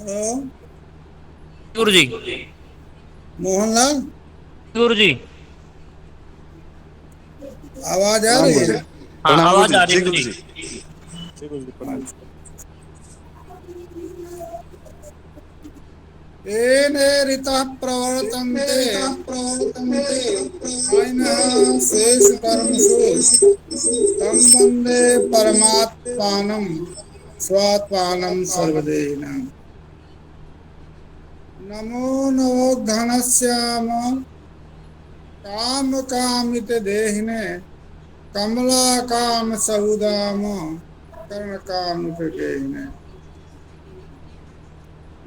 Hello. गुरु जी। मोहनलाल। गुरु जी। आवाज आ प्रणाम रही गुरु जी। है? हाँ, प्रणाम गुरु आवाज जी। आ रही जी है गुरु गुरु जी। जी। जी गुरु जी प्रणाम। येने ऋतः प्रवर्तन्ते प्रायिनः शेष कर्मसु तं वन्दे परमात्मानं स्वात्मानं सर्वदेहिनम्। नमो नमो घनश्याम काम कामित देहिने कमला काम सहुदाम कर्ण काम देहिने।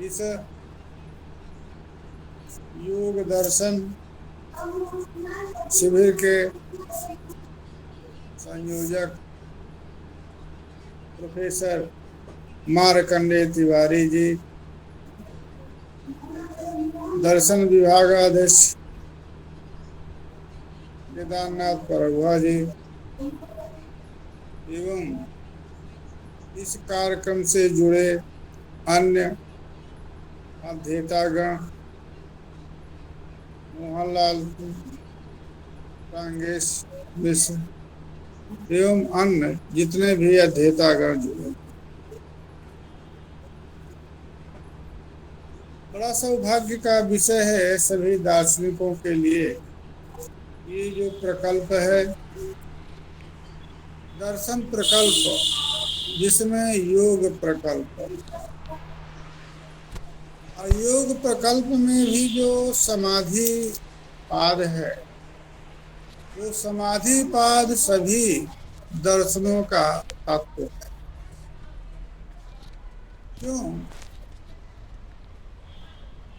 इस योग दर्शन शिविर के संयोजक प्रोफेसर मार्कंडेय तिवारी जी, दर्शन विभागाध्यक्ष केदारनाथ परभुआ जी एवं इस कार्यक्रम से जुड़े अन्य अध्येतागण, मोहनलाल कांगेश मिश्र एवं अन्य जितने भी अध्येतागण जुड़े, बड़ा सौभाग्य का विषय है सभी दार्शनिकों के लिए। ये जो प्रकल्प है दर्शन प्रकल्प, जिसमें योग प्रकल्प, और योग प्रकल्प में भी जो समाधि पाद है, वो समाधि पाद सभी दर्शनों का तत्व है। क्यों?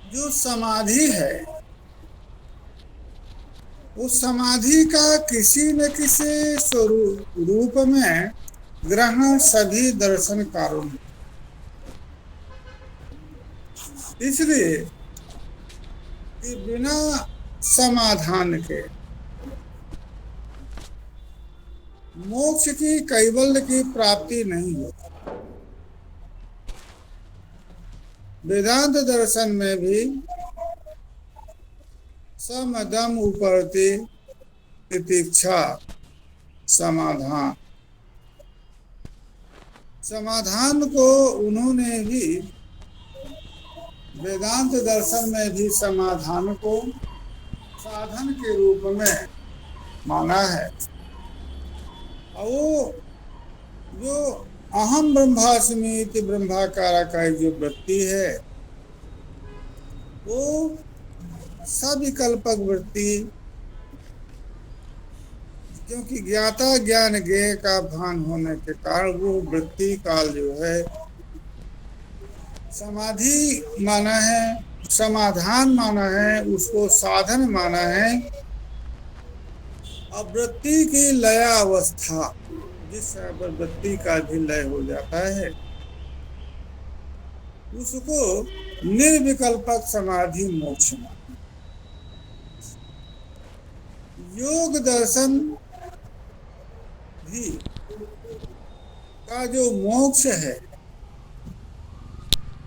जो समाधि है उस समाधि का किसी न किसी स्वरूप रूप में ग्रहण सभी दर्शनकारों ने, इसलिए कि बिना समाधान के मोक्ष की कैवल्य की प्राप्ति नहीं होती। वेदांत दर्शन में भी समदम उपरति प्रतीक्षा समाधान, समाधान को उन्होंने भी वेदांत दर्शन में भी समाधान को साधन के रूप में माना है। और वो जो अहम ब्रह्मास्मि इति ब्रह्माकारा का जो वृत्ति है, वो सविकल्पक वृत्ति, क्योंकि ज्ञाता ज्ञान ज्ञेय का भान होने के कारण वो वृत्ति काल जो है समाधि माना है, समाधान माना है, उसको साधन माना है। अब वृत्ति की लय अवस्था, जिस समय पर वृत्ति का भी लय हो जाता है, उसको निर्विकल्पक समाधि मोक्ष माना। योग दर्शन भी का जो मोक्ष है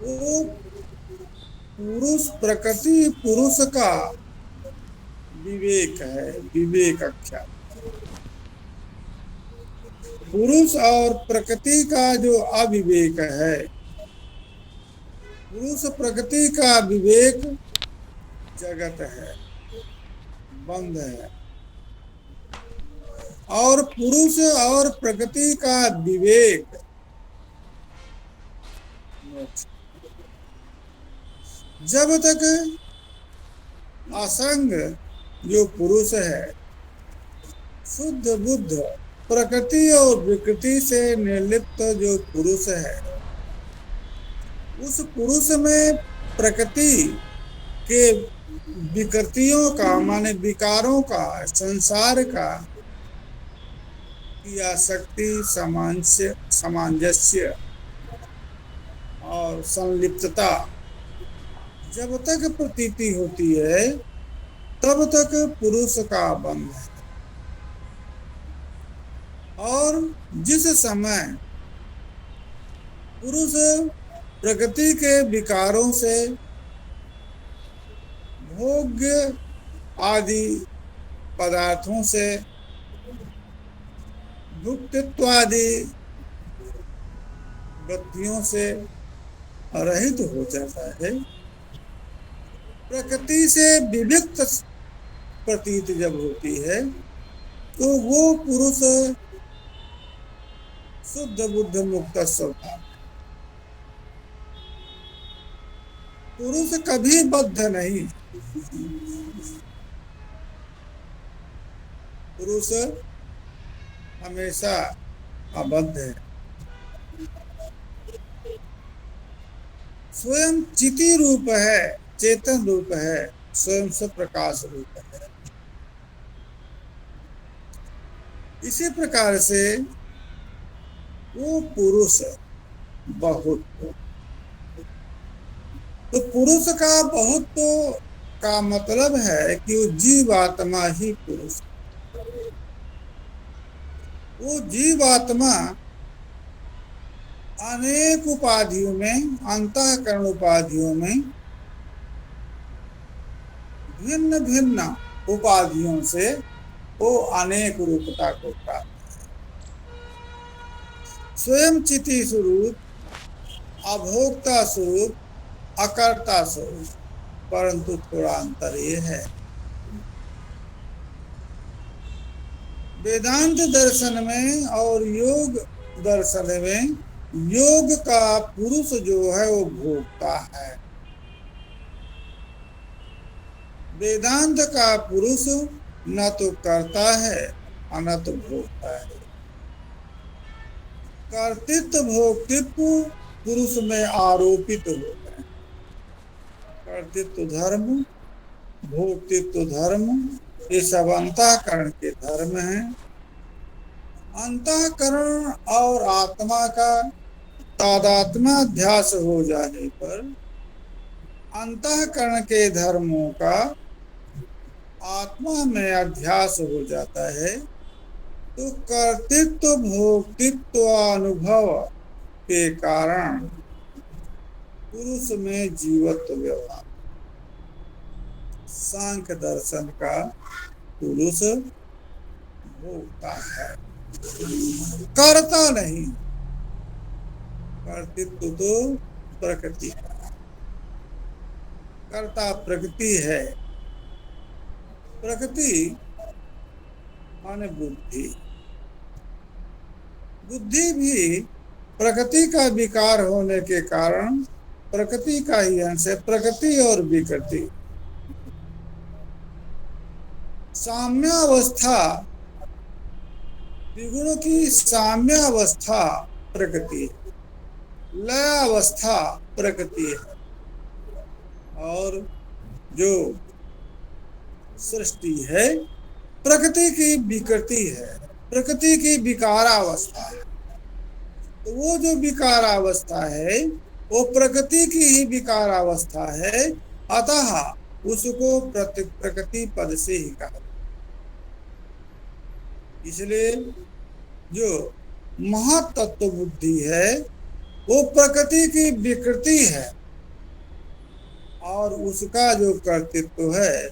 वो पुरुष प्रकृति पुरुष का विवेक है, विवेक अख्या। पुरुष और प्रकृति का जो अविवेक है, पुरुष प्रकृति का विवेक जगत है, बंध है, और पुरुष और प्रकृति का विवेक मोक्ष। जब तक असंग जो पुरुष है, शुद्ध बुद्ध प्रकृति और विकृति से निर्लिप्त जो पुरुष है, उस पुरुष में प्रकृति के विकृतियों का माने विकारों का, संसार का की आसक्ति, सामंजस्य और संलिप्तता जब तक प्रतीति होती है तब तक पुरुष का बंध है। और जिस समय पुरुष प्रकृति के विकारों से भोग्य आदि पदार्थों से भुक्तित्व आदि वृत्तियों से रहित हो जाता है। प्रकृति से विविक्त प्रतीत जब होती है तो वो पुरुष शुद्ध बुद्ध मुक्त स्वभाव। पुरुष कभी बद्ध नहीं, पुरुष हमेशा अबद्ध है। स्वयं चिति रूप है, चेतन रूप है, स्वयं से प्रकाश रूप है। इसी प्रकार से वो पुरुष बहुत, तो पुरुष का बहुत का मतलब है कि वो जीवात्मा ही पुरुष। वो जीवात्मा अनेक उपाधियों में, अंतःकरण उपाधियों में, भिन्न भिन्न उपाधियों से वो अनेक रूपता को प्राप्त है। स्वयं चिति स्वरूप, अभोक्ता स्वरूप, अकर्ता स्वरूप, परंतु थोड़ा अंतर ये है, वेदांत दर्शन में और योग दर्शन में योग का पुरुष जो है वो भोक्ता है। वेदांत का पुरुष न तो करता है और न तो भोगता है। कर्तृत्व भोक्तृत्व पुरुष में आरोपित होता है। कर्तृत्व धर्म, भोक्तृत्व धर्म, ये सब अंतःकरण के धर्म हैं। अंतःकरण और आत्मा का तादात्म्याध्यास हो जाने पर अंतःकरण के धर्मों का आत्मा में अध्यास हो जाता है, तो कर्तृत्व भोक्तृत्व अनुभव के कारण पुरुष में जीवत्व व्यवहार। सांख्य दर्शन का पुरुष भोक्ता है, करता नहीं। कर्तृत्व तो प्रकृति का, कर्ता प्रकृति है। प्रकृति माने बुद्धि। बुद्धि भी प्रकृति का विकार होने के कारण प्रकृति का ही अंश है। प्रकृति और विकृति, साम्यावस्था, त्रिगुणों की साम्यावस्था प्रकृति है, लयावस्था प्रकृति है, और जो सृष्टि है प्रकृति की विकृति है, प्रकृति की विकारावस्था है। तो वो जो विकारावस्था है वो प्रकृति की ही विकारावस्था है, अतः उसको प्रकृति पद से ही कहा। इसलिए जो महातत्व बुद्धि है वो प्रकृति की विकृति है, और उसका जो कर्तृत्व है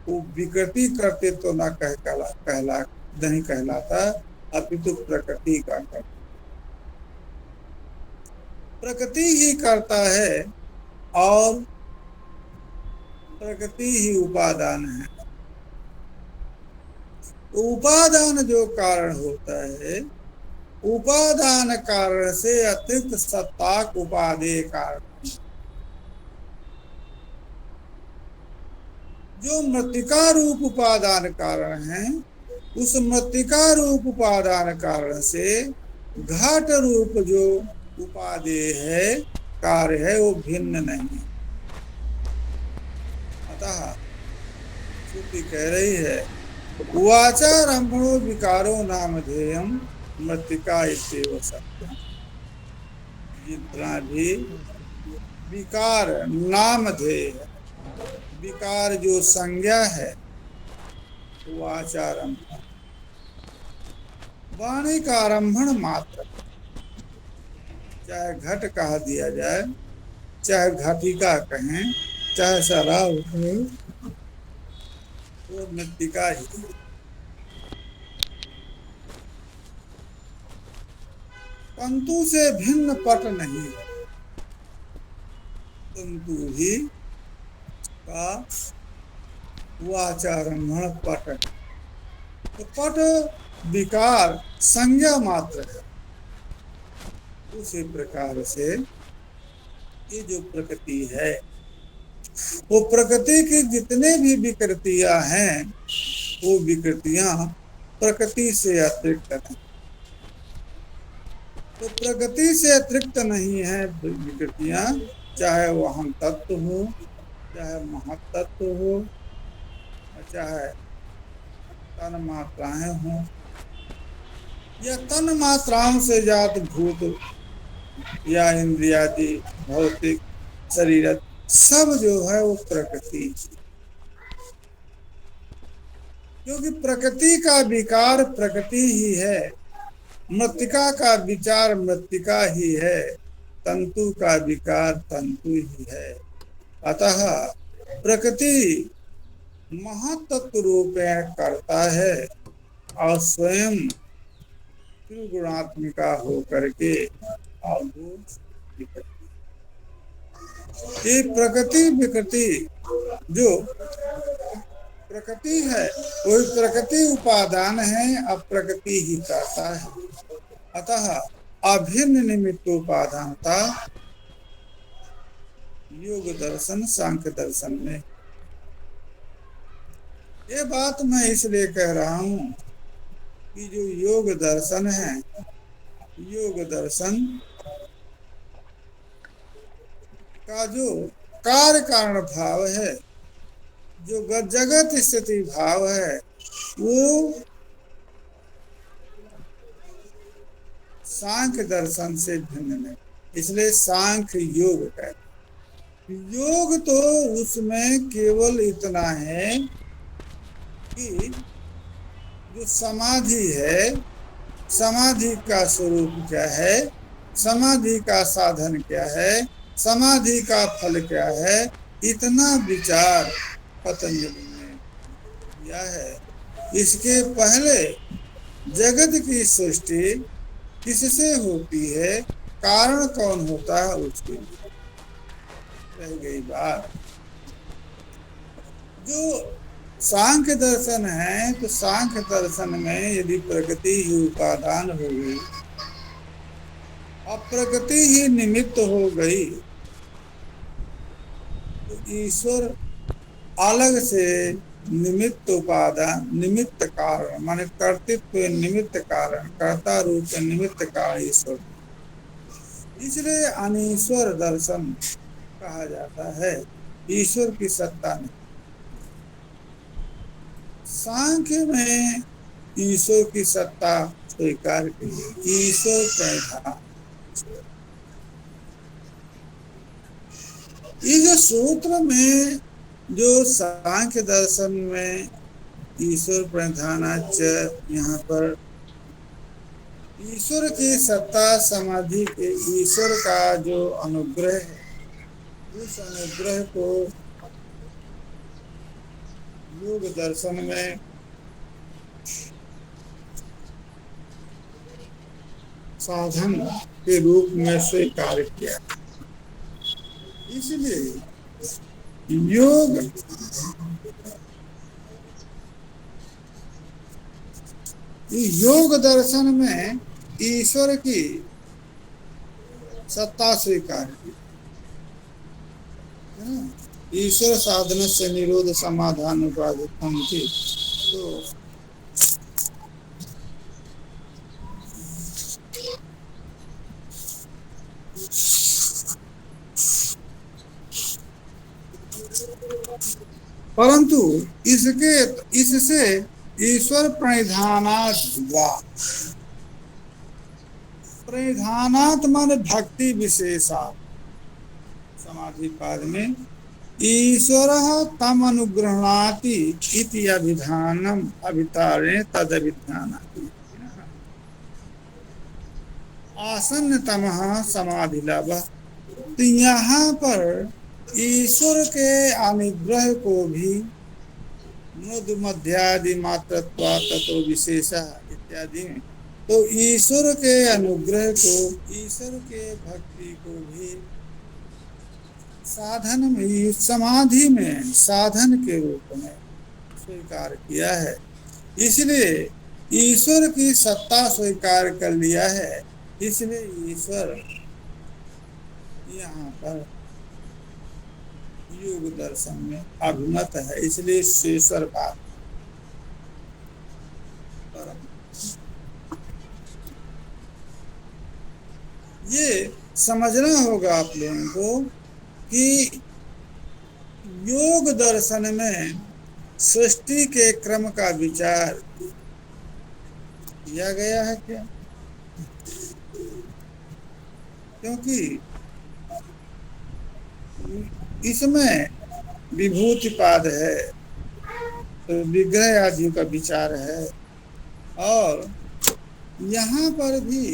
वो विकृति कर्तृत्व न नहीं कहलाता, अपितु प्रकृति का कर्तृत्व। प्रकृति ही करता है और प्रकृति ही उपादान है। उपादान जो कारण होता है, उपादान कारण से अतिरिक्त सत्ताक उपादेय कारण। जो मृत्तिका रूप उपादान कारण है, उस मृत्तिका रूप उपादान कारण से घट रूप जो उपादेय है, कार्य है, वो भिन्न नहीं। अतः श्रुति कह रही है वाचारंभणो विकारो नामधेयम मृत्तिका इत्येव सत्यम। जितना भी विकार नामधेय है, विकार जो संज्ञा है, वाचारंभ वाणी का आरंभण मात्र। चाहे घट कहा दिया जाए, चाहे घटिका कहें, चाहे शराब कहें, वो मृत्तिका ही है। तंतु से भिन्न पट नहीं है, तंतु ही का वाचारंभण पट है। तो पट विकार संज्ञा मात्र है। उसी प्रकार से ये जो प्रकृति है, वो प्रकृति की जितने भी विकृतियां हैं, वो विकृतियां प्रकृति से अतिरिक्त हैं। तो प्रकृति से अतिरिक्त नहीं है विकृतियां, चाहे वो हम तत्व हो, चाहे महत्त्व हो, चाहे तन मात्राएं हों, या तन मात्राओं से जात भूत या इंद्रियादि भौतिक शरीर, सब जो है वो प्रकृति। क्योंकि प्रकृति का विकार प्रकृति ही है, मृत्तिका का विचार मृत्तिका ही है, तंतु का विकार तंतु ही है। अतः प्रकृति महत्त्व रूप करता है और स्वयं त्रिगुणात्मिका हो करके और ये प्रकृति विकृति जो प्रकृति है, वही प्रकृति उपादान है, अब प्रकृति ही करता है। अतः अभिन्न निमित्त उपादानता योग दर्शन सांख्य दर्शन में। ये बात मैं इसलिए कह रहा हूं कि जो योग दर्शन है, योग दर्शन का जो कार्य कारण भाव है, जो जगत स्थिति भाव है, वो सांख्य दर्शन से भिन्न नहीं। इसलिए सांख्य योग कहते। योग तो उसमें केवल इतना है कि जो समाधि है, समाधि का स्वरूप क्या है, समाधि का साधन क्या है, समाधि का फल क्या है, इतना विचार पतंजलि ने किया है। इसके पहले जगत की सृष्टि किससे होती है, कारण कौन होता है, उसके लिए रह गई बात। जो सांख्य दर्शन है, तो सांख्य दर्शन में यदि प्रकृति ही उपादान हो गई और प्रकृति ही निमित्त हो गई, तो ईश्वर अलग से निमित्त उपादान, निमित्त कारण, माने कर्तृत्व निमित्त कारण, कर्ता रूप निमित्त कारण ईश्वर, इसलिए अनीश्वर दर्शन कहा जाता है। ईश्वर की सत्ता नहीं। सांख्य में ईश्वर की सत्ता स्वीकार की, ईश्वर प्रधान। इस सूत्र में जो सांख्य दर्शन में ईश्वर प्रधानाच, यहाँ पर ईश्वर की सत्ता समाधि के, ईश्वर का जो अनुग्रह है, उस अनुग्रह को योग दर्शन में साधन के रूप में स्वीकार किया। इसलिए योग दर्शन में ईश्वर की सत्ता स्वीकार की। ईश्वर साधन से निरोध समाधान उपाधिकम थी। तो परंतु इससे ईश्वर प्रणिधानात् हुआ। प्रणिधानात् माने भक्ति विशेषा, समाधि पाद में ईश्वर तम अनुग्रहणाति इति अभिधानम अभितारे तद अभिधानाति। आसन्नतमः समाधिलाभः। तो यहाँ पर ईश्वर के अनुग्रह को भी मृदु मध्यादि मात्रत्वा ततो विशेषा इत्यादि में, तो ईश्वर के अनुग्रह को, ईश्वर के भक्ति को भी साधन में, समाधि में साधन के रूप में स्वीकार किया है। इसलिए ईश्वर की सत्ता स्वीकार कर लिया है, इसलिए ईश्वर यहाँ पर योग दर्शन में अभिमत है, इसलिए शेषर बात ये समझना होगा आप लोगों को कि योग दर्शन में सृष्टि के क्रम का विचार किया गया है क्या? क्योंकि इसमें विभूतिपाद है, तो विग्रह आदि का विचार है, और यहाँ पर भी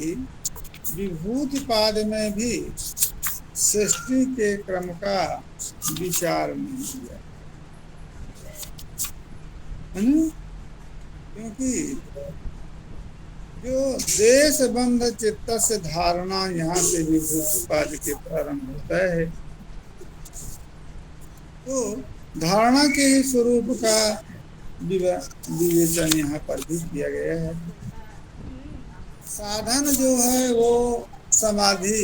विभूतिपाद में भी सृष्टि के क्रम का विचार नहीं किया है ना? क्योंकि जो देश बंध चित्त से धारणा यहाँ से विभूतिपाद के प्रारंभ होता है, तो धारणा के स्वरूप का विवेचन यहाँ पर भी किया गया है। साधन जो है वो समाधि,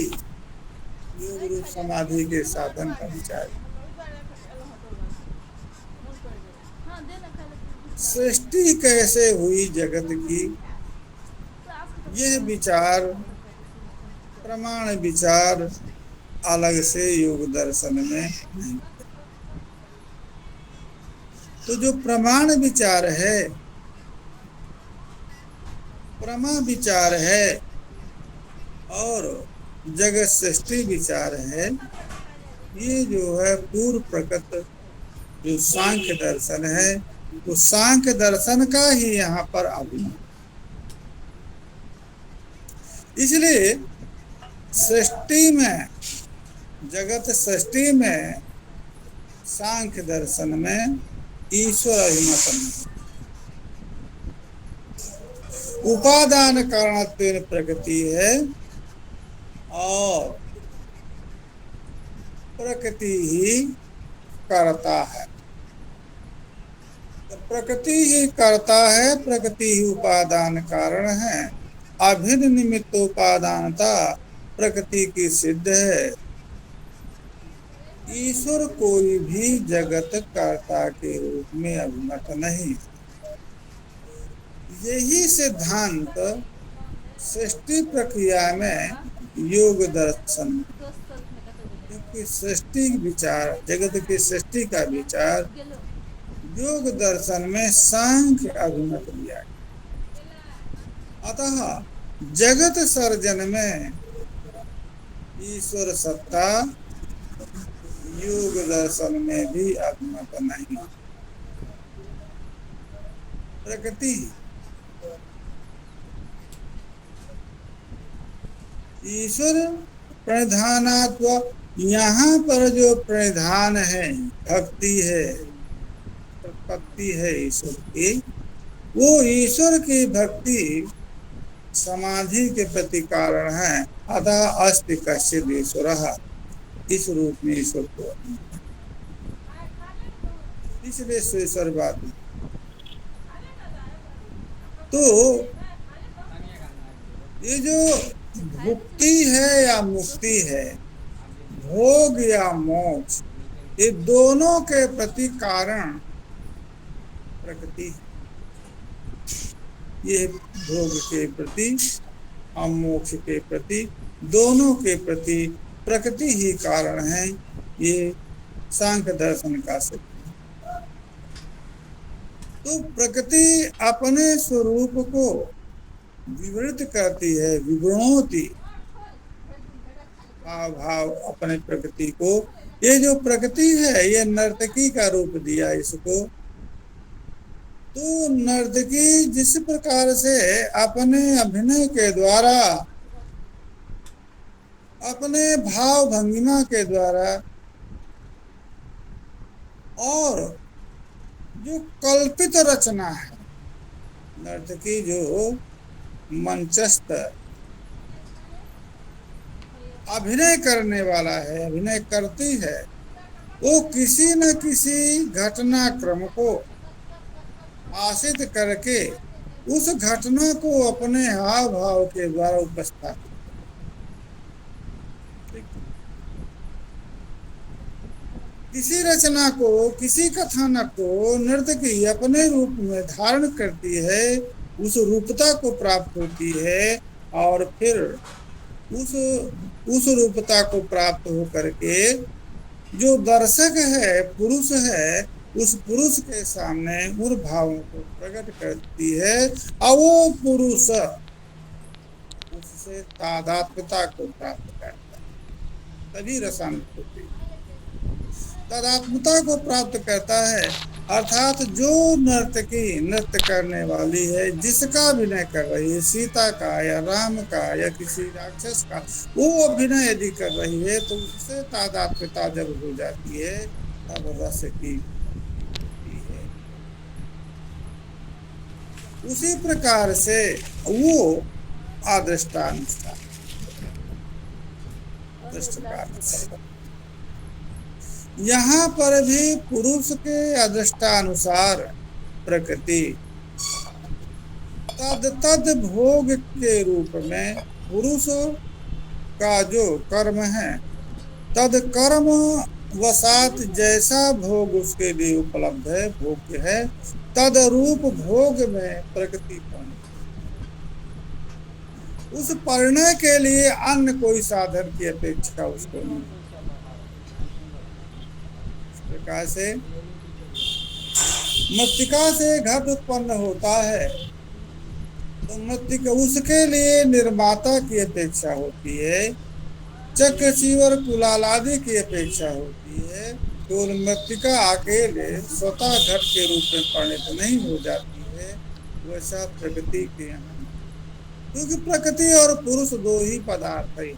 योग रूप समाधि के साधन का विचार। सृष्टि कैसे हुई जगत की, यह विचार, प्रमाण विचार अलग से योग दर्शन में नहीं। तो जो प्रमाण विचार है, प्रमा विचार है और जगत सृष्टि विचार है, ये जो है पूर्व प्रकृत जो सांख्य दर्शन है, वो सांख्य दर्शन का ही यहाँ पर अभिनय। इसलिए सृष्टि में, जगत सृष्टि में सांख्य दर्शन में ईश्वर अभिमत नहीं। उपादान कारणत्वेन प्रकृति है और प्रकृति ही करता है। तो प्रकृति ही करता है, प्रकृति ही उपादान कारण है। अभिन्न निमित्तोपादानता प्रकृति की सिद्ध है। ईश्वर कोई भी जगत कर्ता के रूप में अभिमत नहीं। यही सिद्धांत सृष्टि प्रक्रिया में योग दर्शन, क्योंकि सृष्टि विचार, जगत की सृष्टि का विचार योग दर्शन में सांख्य अभिमत लिया। अतः जगत सर्जन में ईश्वर सत्ता योग दर्शन में भी अभिमत नहीं। प्रकृति, ईश्वर प्रधानात्व, यहाँ पर जो प्रधान है, भक्ति है, प्रपत्ति है ईश्वर की, वो ईश्वर की भक्ति समाधि के प्रति कारण है। अतः अस्ति कश्चित् ईश्वरः, इस रूप में ईश्वर को, इसलिए शेषर बात। तो ये जो भुक्ति है या मुक्ति है, भोग या मोक्ष, ये दोनों के प्रति कारण प्रकृति। ये भोग के प्रति और मोक्ष के प्रति, दोनों के प्रति प्रकृति ही कारण है। ये सांख्य दर्शन का सिद्ध। तो प्रकृति अपने स्वरूप को विवृत करती है, विवृणोति, भाव अपने प्रकृति को। ये जो प्रकृति है, ये नर्तकी का रूप दिया इसको। तो नर्तकी जिस प्रकार से अपने अभिनय के द्वारा अपने भाव भंगिमा के द्वारा और जो कल्पित रचना है, नर्तकी जो मंचस्थ अभिनय करने वाला है, अभिनय करती है, वो किसी न किसी घटनाक्रम को आश्रित करके उस घटना को अपने हाव भाव के द्वारा उपस्थापित, किसी रचना को, किसी कथानक को नर्तकी अपने रूप में धारण करती है, उस रूपता को प्राप्त होती है और फिर उस रूपता को प्राप्त होकर के जो दर्शक है, पुरुष है, उस पुरुष के सामने उन भावों को प्रकट करती है और वो पुरुष उससे तादात्म्यता को प्राप्त करता है, तभी रसानुभूति तादात्म्यता को प्राप्त करता है। अर्थात जो नर्तकी नृत्य करने वाली है, जिसका अभिनय कर रही है, सीता का या राम का या किसी राक्षस का, वो अभिनय यदि कर रही है तो उससे तादात्म्यता जब हो जाती है तब रस की है। उसी प्रकार से वो अदृष्टानुसार यहाँ पर भी पुरुष के अदृष्टानुसार प्रकृति तद भोग के रूप में पुरुष का जो कर्म है, तद कर्म वसात जैसा भोग उसके लिए उपलब्ध है, भोग्य है, तद रूप भोग में प्रकृति उस परिणय के लिए अन्य कोई साधन की अपेक्षा उसको नहीं। प्रकार से मृत्तिका से घट उत्पन्न होता है तो मृत्तिका उसके लिए निर्माता की अपेक्षा होती है, चक्र चीवर कुलाल आदि की अपेक्षा होती है। तो मृत्तिका अकेले स्वतः घट के रूप में परिणित नहीं हो जाती है, वैसा प्रकृति के यहाँ, क्योंकि प्रकृति और पुरुष दो ही पदार्थ है।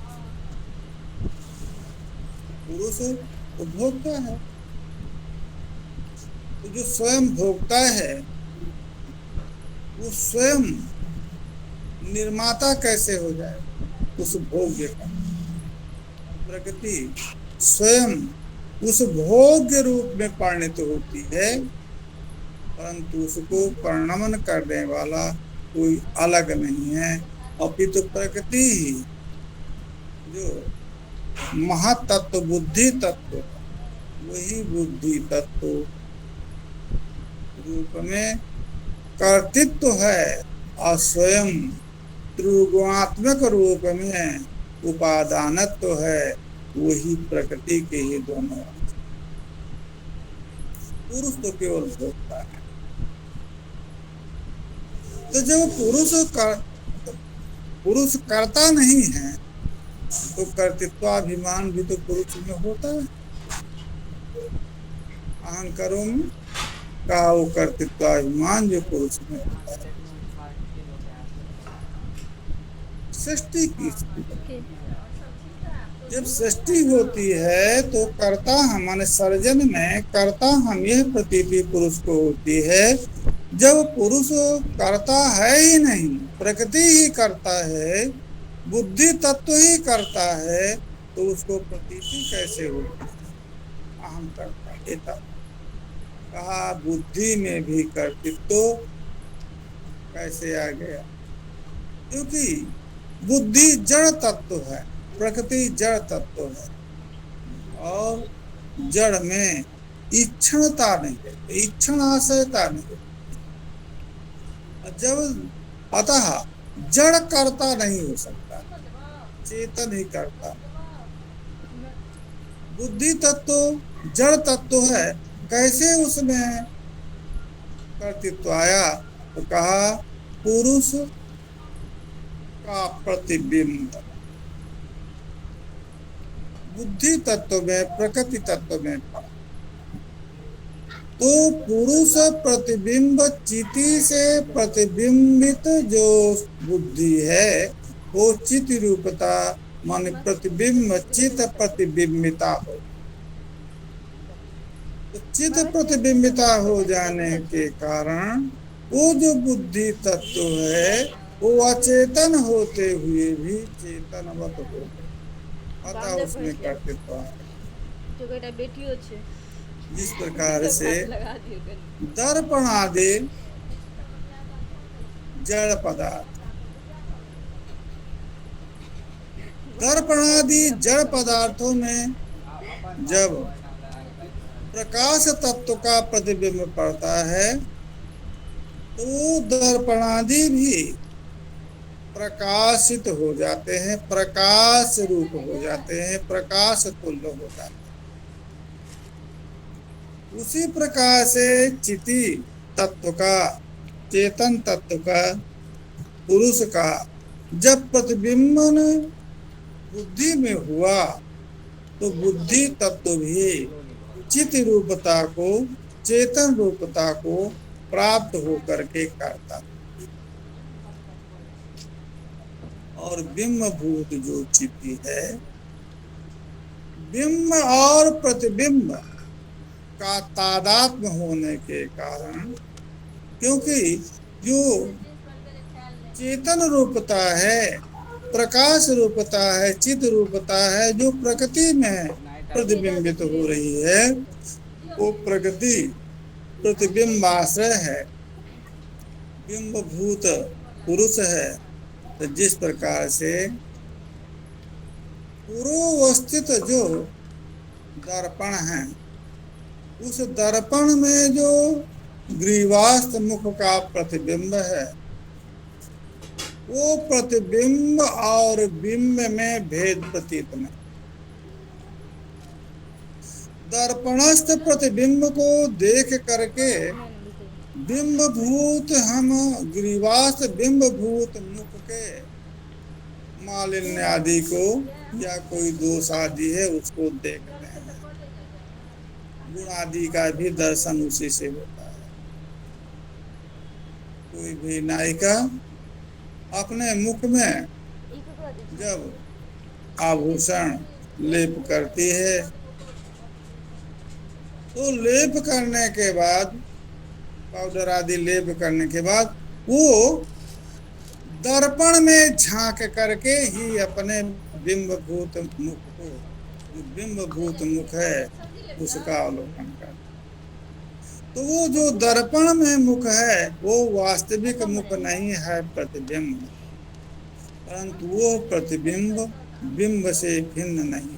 पुरुष उपभोक्ता है, तो जो स्वयं भोगता है वो स्वयं निर्माता कैसे हो जाए उस भोग्य का। प्रकृति स्वयं उस भोग्य रूप में परिणित होती है, परंतु उसको परिणमन करने वाला कोई अलग नहीं है, अपितु प्रकृति ही जो महातत्व बुद्धि तत्व, वही बुद्धि तत्व रूप में कर्तृत्व है और स्वयं त्रिगुणात्मक रूप में उपादानत्व है, वही प्रकृति के ही दोनों। पुरुष तो केवल भोगता है। तो जब पुरुष करता नहीं है तो कर्तृत्वाभिमान भी तो पुरुष में होता है। अहंकारों में का वो कर्तृत्वाभिमान जो पुरुष में होता है। सृष्टि की जब सृष्टि होती है तो कर्ता हम, माने सर्जन में कर्ता हम, यह प्रतीति पुरुष को होती है। जब पुरुष करता है ही नहीं, प्रकृति ही करता है, बुद्धि तत्व ही करता है, तो उसको प्रतीति कैसे होती है? अहम करता है तब कहा बुद्धि में भी कर्तृत्व कैसे आ गया? क्योंकि बुद्धि जड़ तत्व है, प्रकृति जड़ तत्व है और जड़ में इच्छणता नहीं है, इच्छण आशयता नहीं है। जब अतः जड़ करता नहीं हो सकता, चेतन ही करता। बुद्धि तत्व जड़ तत्व है, कैसे उसमें कर्तृत्व आया? तो कहा पुरुष का प्रतिबिंब बुद्धि तत्व में, प्रकृति तत्व में पड़ा। तो पुरुष प्रतिबिंब चिति से प्रतिबिंबित जो बुद्धि है वो चित्त रूपता मन प्रतिबिंब चित प्रतिबिंबिता हो। तो चित प्रतिबिंबिता हो जाने के कारण वो जो बुद्धि तत्व है वो अचेतन होते हुए भी चेतनवत हो गए, अतः उसमें कर्तृत्व आ गया। बेटियों छे जिस प्रकार से लगा दियो कनी। दर्पण आदि जड़ पदार्थ, दर्पण आदि जड़ पदार्थों में जब प्रकाश तत्व का प्रतिबिंब पड़ता है तो दर्पणादि भी प्रकाशित हो जाते हैं, प्रकाश रूप हो जाते हैं, प्रकाश तुल्य हो जाते हैं। उसी प्रकार से चिति तत्व का, चेतन तत्व का, पुरुष का जब प्रतिबिंबन बुद्धि में हुआ तो बुद्धि तत्व भी चित रूपता को, चेतन रूपता को प्राप्त होकर के करता। और बिंब भूत जो चिति है, बिंब और प्रतिबिंब का तादात्म्य होने के कारण, क्योंकि जो चेतन रूपता है, प्रकाश रूपता है, चित रूपता है, जो प्रकृति में प्रतिबिंबित हो रही है, वो प्रकृति प्रतिबिंबाश्रय है, बिंब भूत पुरुष है। तो जिस प्रकार से पूर्वस्थित जो दर्पण है, उस दर्पण में जो ग्रीवास्थ मुख का प्रतिबिंब है, वो प्रतिबिंब और बिंब में भेद प्रतीत नहीं। दर्पणस्थ प्रतिबिंब को देख करके बिंब भूत हम ग्रीवास्थ बिंब भूत मुख के मालिन्य आदि को या कोई दोष आदि है उसको देखते हैं। गुण आदि का भी दर्शन उसी से होता है। कोई भी नायिका अपने मुख में जब आभूषण लेप करती है तो लेप करने के बाद, पाउडर आदि लेप करने के बाद वो दर्पण में झांक करके ही अपने बिंब भूत मुख को, जो बिंब भूत मुख है, उसका अवलोकन कर। तो वो जो दर्पण में मुख है वो वास्तविक मुख नहीं है, प्रतिबिंब, परंतु वो प्रतिबिंब बिंब से भिन्न नहीं है,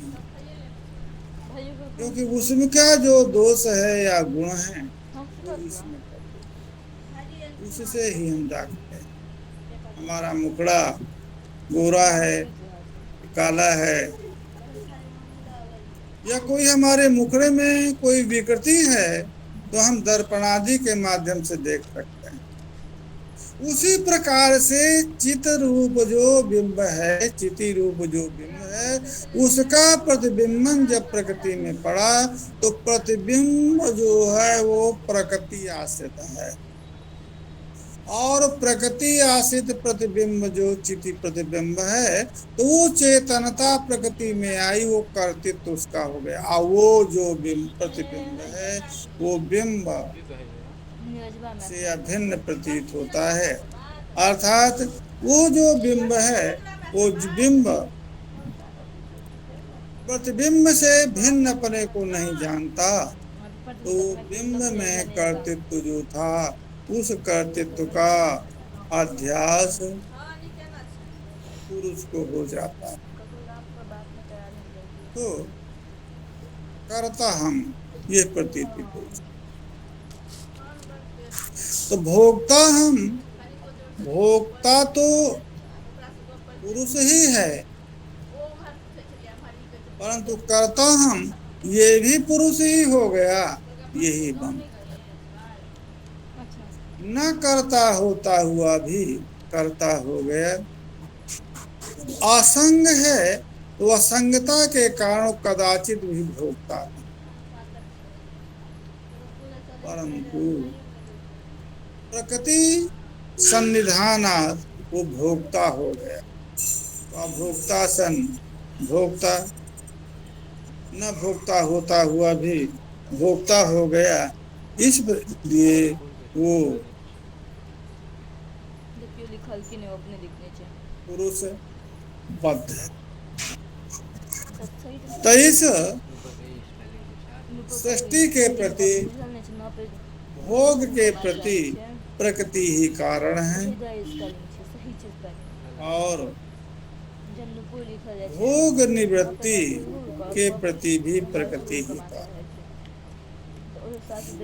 क्योंकि उसमें क्या जो दोष है या गुण है वो इसमें उससे ही हम जानते हैं। हमारा मुखड़ा गोरा है, काला है, या कोई हमारे मुखड़े में कोई विकृति है तो हम दर्पणादि के माध्यम से देख सकते हैं। उसी प्रकार से चित रूप जो बिंब है, चिति रूप जो बिंब है, उसका प्रतिबिंबन जब प्रकृति में पड़ा तो प्रतिबिंब जो है वो प्रकृति आश्रित है, और प्रकृति आश्रित प्रतिबिंब जो चिति प्रतिबिंब है तो वो चेतनता प्रकृति में आई, वो कर्तृत्व उसका हो गया। और वो जो बिंब प्रतिबिंब है वो बिंब से अभिन्न प्रतीत होता है, अर्थात वो जो बिंब है वो बिंब प्रतिबिंब से भिन्न अपने को नहीं जानता। तो बिंब में कर्तृत्व जो था उस कर्तृत्व का अध्यास पुरुष को हो जाता है। तो करता हम ये प्रतीति पुरुष, तो भोक्ता हम, भोक्ता तो पुरुष ही है, परंतु करता हम ये भी पुरुष ही हो गया, यही बंद। न करता होता हुआ भी करता हो गया। असंग है तो असंगता के कारण कदाचित भी भोगता है, परंतु प्रकृति सन्निधानात् वो भोक्ता हो गया। तो भोक्ता सन भोक्ता, न भोक्ता होता हुआ भी भोक्ता हो गया, इसलिए वो देखियो लिखल कि नहीं अपने लिखने चाहिए पुरुष बद्ध है। सही 23 ऊपर सृष्टि के प्रति बुझल नहीं छै ना पे भोग के प्रति प्रकृति ही कारण है, स्पेलिंग छै सही छै स्पेलिंग और जन्नुपुर लिखल जाय छै भोग निवृत्ति के प्रति भी प्रकृति ही कारण।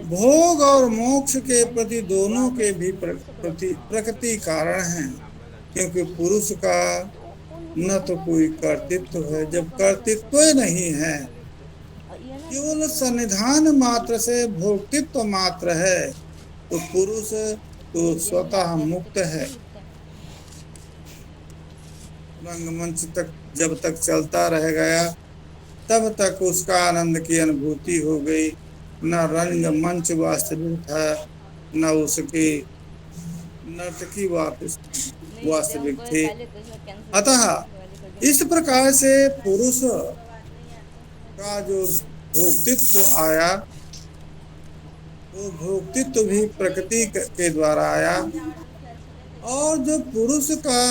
भोग और मोक्ष के प्रति दोनों के भी प्रकृति कारण हैं, क्योंकि पुरुष का न तो कोई कर्तृत्व है, जब कर्तृत्व नहीं है, केवल सन्निधान मात्र से भोक्तित्व मात्र है, तो पुरुष तो स्वतः मुक्त है। रंगमंच तक जब तक चलता रह गया तब तक उसका आनंद की अनुभूति हो गई। न रंगमंच वास्तविक था, न उसकी नर्तकी वास्तविक थी। अतः इस प्रकार से पुरुष का जो भोक्तित्व आया, वो भोक्तित्व भी प्रकृति के द्वारा आया, और जो पुरुष का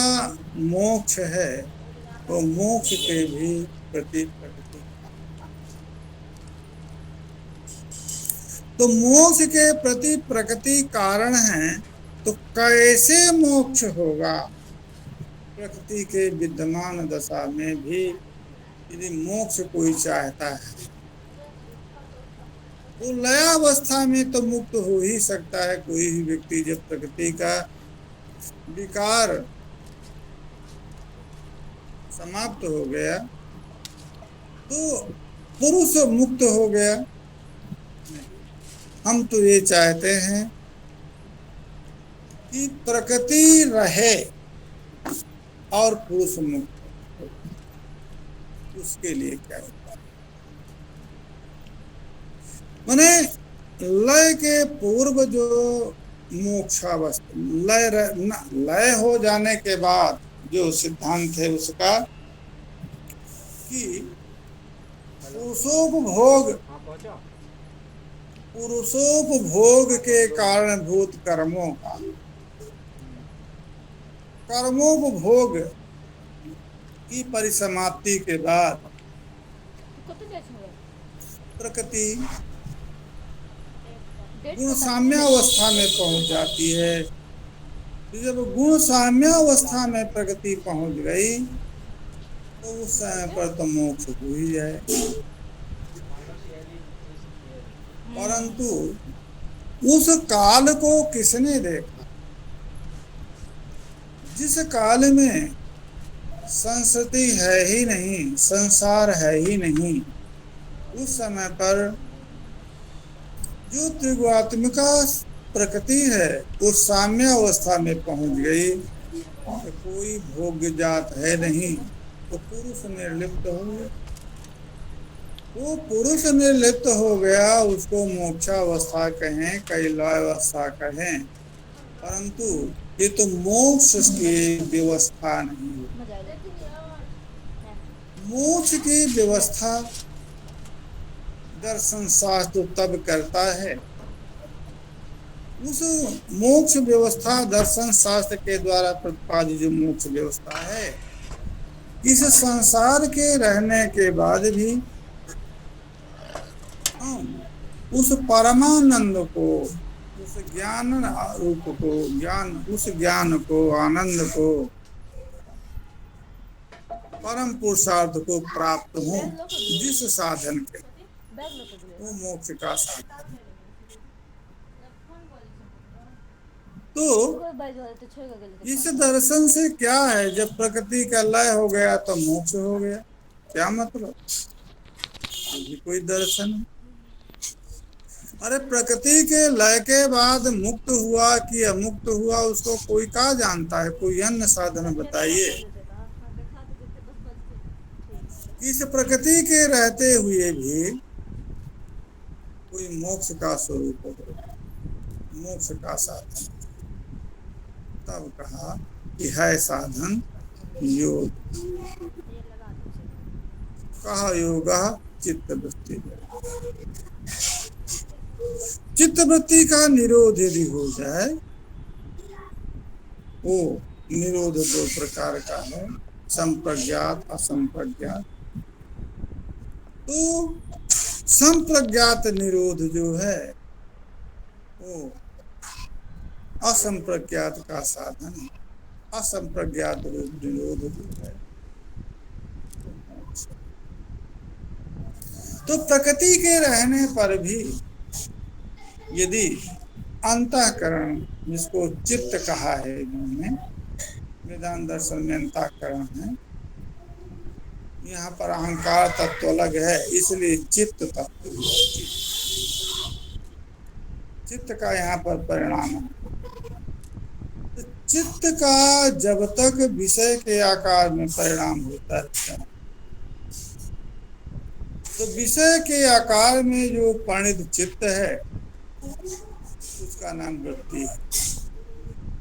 मोक्ष है वो मोक्ष के भी प्रति प्रकृति। तो मोक्ष के प्रति प्रकृति कारण है, तो कैसे मोक्ष होगा? प्रकृति के विद्यमान दशा में भी यदि मोक्ष कोई चाहता है तो लयावस्था में तो मुक्त हो ही सकता है कोई भी व्यक्ति। जब प्रकृति का विकार समाप्त हो गया तो पुरुष मुक्त हो गया। हम तो ये चाहते हैं कि प्रकृति रहे और पुरुष मुक्त हो। उसके लिए क्या होता है? माने लय के पूर्व जो मोक्षावस्था, लय हो जाने के बाद जो सिद्धांत है उसका कि पुरुषोपभोग के कारणभूत कर्मोपभोग की परिसमाप्ति के बाद प्रकृति गुण साम्यावस्था में पहुंच जाती है। जब गुण साम्यावस्था में प्रकृति पहुंच गई तो उस समय पर तो मोक्ष हो ही जाए। परंतु उस काल को किसने देखा? जिस काल में संस्कृति है ही नहीं, संसार है ही नहीं, उस समय पर जो त्रिगुणात्मिका प्रकृति है वो साम्य अवस्था में पहुंच गई, तो कोई भोग्य जात है नहीं, तो पुरुष निर्लिप्त हो गया। वो पुरुष निर्लिप्त हो गया, उसको मोक्षावस्था कहें, कैलावस्था कहें, परंतु ये तो मोक्ष की व्यवस्था नहीं है। मोक्ष की व्यवस्था दर्शन शास्त्र तब करता है। उस मोक्ष व्यवस्था दर्शन शास्त्र के द्वारा प्रतिपादित जो मोक्ष व्यवस्था है, इस संसार के रहने के बाद भी उस परमानंद को, उस ज्ञान रूप को, उस ज्ञान को, आनंद को, परम पुरुषार्थ को प्राप्त हो जिस साधन के, वो मोक्ष का साधन। तो इस दर्शन से क्या है? जब प्रकृति का लय हो गया तो मोक्ष हो गया, क्या मतलब? ये कोई दर्शन है? अरे प्रकृति के लय के बाद मुक्त हुआ कि अमुक्त हुआ उसको कोई क्या जानता है? कोई अन्य साधन बताइए। इस प्रकृति के रहते हुए भी कोई मोक्ष का स्वरूप हो, मोक्ष का साधन, तब कहा कि है साधन योग। कहा योग चित्तवृत्ति। चित्तवृत्ति का निरोध यदि हो जाए, वो निरोध दो प्रकार का है, संप्रज्ञात असंप्रज्ञात। तो संप्रज्ञात निरोध जो है वो असंप्रज्ञात का साधन है। असंप्रज्ञात निरोध जो है तो प्रकृति के रहने पर भी यदि अंतःकरण, जिसको चित्त कहा है इन्होंने, वेदांत दर्शन में अंतःकरण है, यहाँ पर अहंकार तत्व अलग है, इसलिए चित्त तत्व, चित्त का यहाँ पर परिणाम है। तो चित्त का जब तक विषय के आकार में परिणाम होता है, तो विषय के आकार में जो परिणित चित्त है उसका नाम वृत्ति है।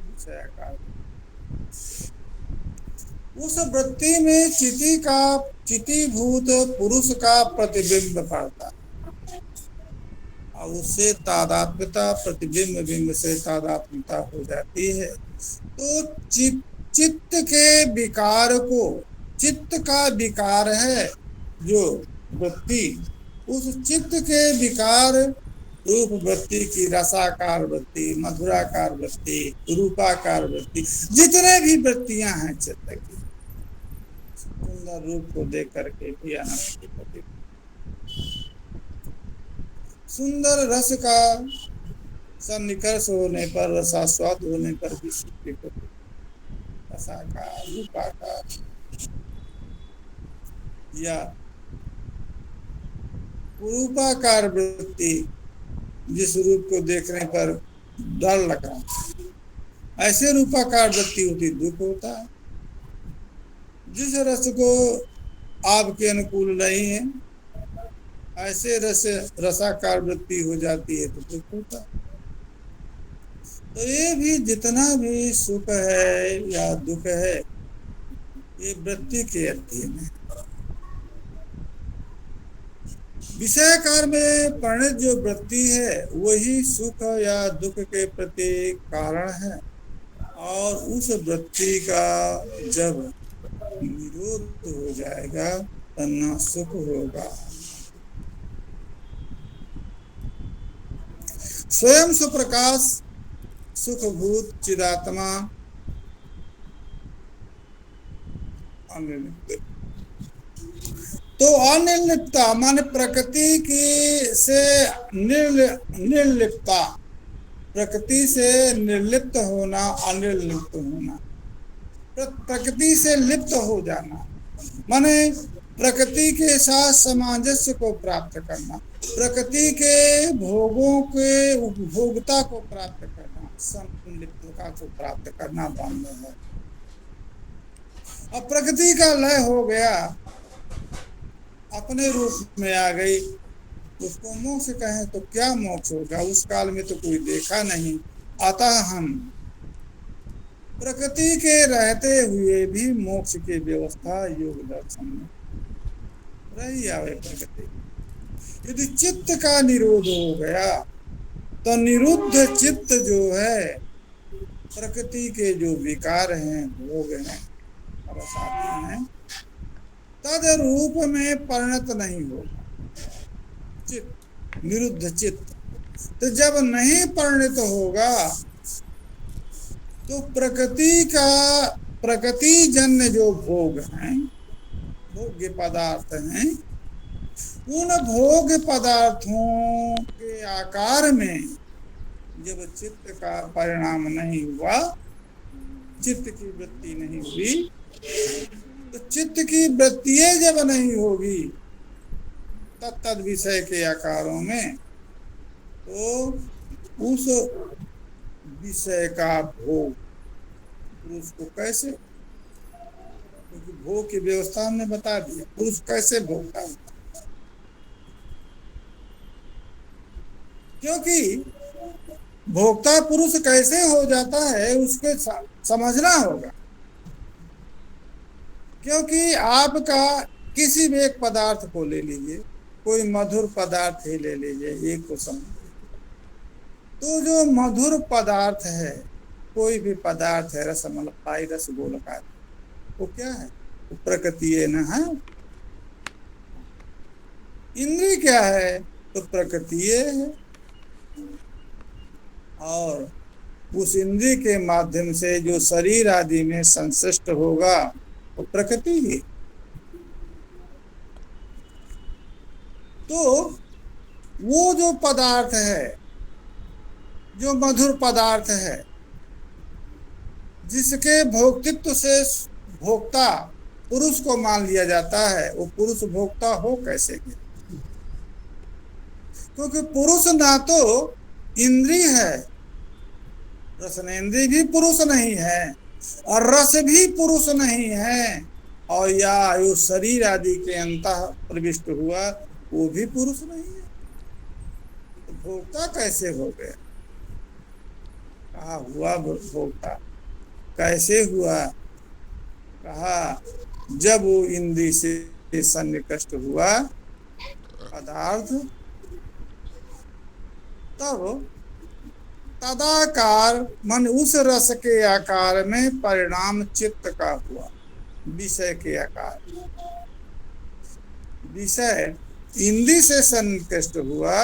विषय आकार, उस वृत्ति में चितिभूत पुरुष का प्रतिबिंब पड़ता है और उससे तादात्म्यता, प्रतिबिंब बिंब से तादात्म्यता हो जाती है। तो चित्त के विकार को, चित्त का विकार है जो वृत्ति, उस चित्त के विकार रूप वृत्ति की रसाकार वृत्ति, मधुराकार वृत्ति, रूपाकार वृत्ति, जितने भी वृत्तियां हैं चित्त की, सुंदर रूप को देख करके भी आनंद के प्रति, सुंदर रस का सन्निकर्ष होने पर, रसास्वाद होने पर भी सुख के प्रति रसाकार, रूपाकार या रूपाकार वृत्ति, जिस रूप को देखने पर डर लगा, ऐसे रूपाकार वृत्ति होती, दुख होता है। जिस रस को आपके अनुकूल नहीं है, ऐसे रसाकार वृत्ति हो जाती है तो दुख होता है। तो ये भी जितना भी सुख है या दुख है, ये वृत्ति के अधीन है। विषयाकार में परिणित जो वृत्ति है वही सुख या दुख के प्रति कारण है, और उस वृत्ति का जब निरोध हो जाएगा तब न सुख होगा। स्वयं सुप्रकाश सुखभूत चिदात्मा अनिर्लिप्त। तो अनिर्लिप्तता माने प्रकृति की से निर्लिप्तता, प्रकृति से निर्लिप्त होना, अनिर्लिप्त होना, प्रकृति से लिप्त हो जाना, माने प्रकृति के साथ सामंजस्य को प्राप्त करना, प्रकृति के भोगों के उपभोक्ता को प्राप्त करना, संलिप्तता को प्राप्त करना बंद है। अब प्रकृति का लय हो गया, अपने रूप में आ गई, उसको मोक्ष कहें तो क्या मोक्ष होगा? उस काल में तो कोई देखा नहीं। अतः हम प्रकृति के रहते हुए भी मोक्ष की व्यवस्था योग दर्शन में रही आवे। प्रकृति यदि चित्त का निरोध हो गया तो निरुद्ध चित्त जो है, प्रकृति के जो विकार हैं, भोग हैं, रसाती हैं, तद रूप में परिणत नहीं होगा। चित्त निरुद्ध चित्त, तो जब नहीं परिणत होगा तो प्रकृति जन्य जो भोग हैं, भोग्य पदार्थ हैं, उन भोग पदार्थों के आकार में जब चित्त का परिणाम नहीं हुआ, चित्त की वृत्ति नहीं हुई, तो चित्त की वृत्तियां जब नहीं होगी तद विषय के आकारों में, तो उस विषय का भोग पुरुष को कैसे, क्योंकि भोग की व्यवस्था हमने बता दी, पुरुष कैसे भोगता है, क्योंकि भोक्ता पुरुष कैसे हो जाता है उसके समझना होगा। क्योंकि आपका किसी भी एक पदार्थ को ले लीजिए, कोई मधुर पदार्थ ही ले लीजिए, एक को समझ। तो जो मधुर पदार्थ है, कोई भी पदार्थ है, रसमलाई, रसगोलका, वो क्या है? वो प्रकृति है ना, है। इंद्रिय क्या है? तो प्रकृति है। और उस इंद्रिय के माध्यम से जो शरीर आदि में संश्लिष्ट होगा वो प्रकृति ही। तो वो जो पदार्थ है, जो मधुर पदार्थ है, जिसके भोक्तित्व से भोक्ता पुरुष को मान लिया जाता है, वो पुरुष भोक्ता हो कैसे गया? क्योंकि पुरुष ना तो इंद्रिय है, रसनेन्द्रिय भी पुरुष नहीं है, और रस भी पुरुष नहीं है, और या जो शरीर आदि के अंतः प्रविष्ट हुआ वो भी पुरुष नहीं है। तो भोक्ता कैसे हो गया? कहा हुआ भोक्ता कैसे हुआ? कहा जब वो इंद्रिय से सन्निकष्ट हुआ पदार्थ, तब तदाकार मन उस रस के आकार में परिणाम चित्त का हुआ, विषय के आकार। विषय इंद्रिय से सन्निकष्ट हुआ,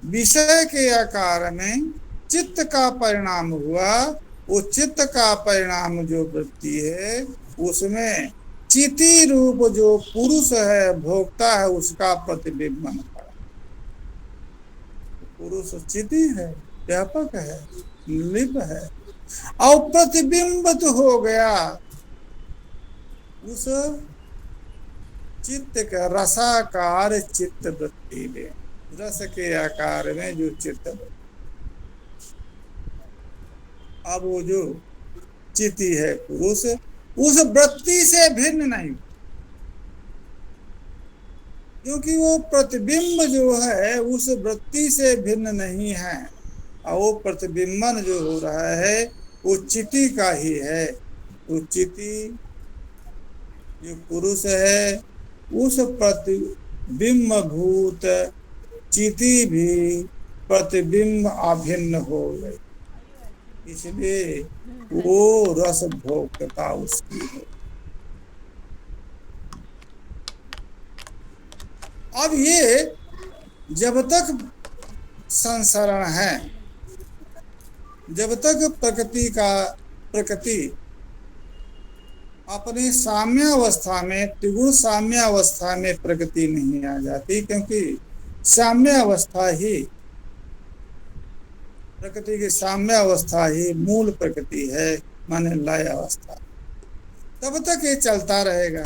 विषय के आकार में चित्त का परिणाम हुआ। वो चित्त का परिणाम जो वृत्ति है, उसमें चिति रूप जो पुरुष है, भोक्ता है, उसका प्रतिबिंब पड़ा। पुरुष चिति है, व्यापक है, निर्लिप्त है, और प्रतिबिंबित हो गया उस चित्त का रसाकार चित्त वृत्ति में, रस के आकार में जो चित्त। अब वो जो चिति है पुरुष, उस वृत्ति से भिन्न नहीं, क्योंकि वो प्रतिबिंब जो है उस वृत्ति से भिन्न नहीं है, और वो प्रतिबिंबन जो हो रहा है वो चिति का ही है। वो चिति जो पुरुष है, उस प्रतिबिंब भूत चिति भी प्रतिबिंब अभिन्न हो गई, इसलिए वो रस भोक्ता उसकी है। अब ये जब तक संसरण है, जब तक प्रकृति अपनी साम्यावस्था में, त्रिगुण साम्यावस्था में प्रकृति नहीं आ जाती, क्योंकि साम्यावस्था ही, प्रकृति की साम्यावस्था ही मूल प्रकृति है, माने लय अवस्था। तब तक ये चलता रहेगा,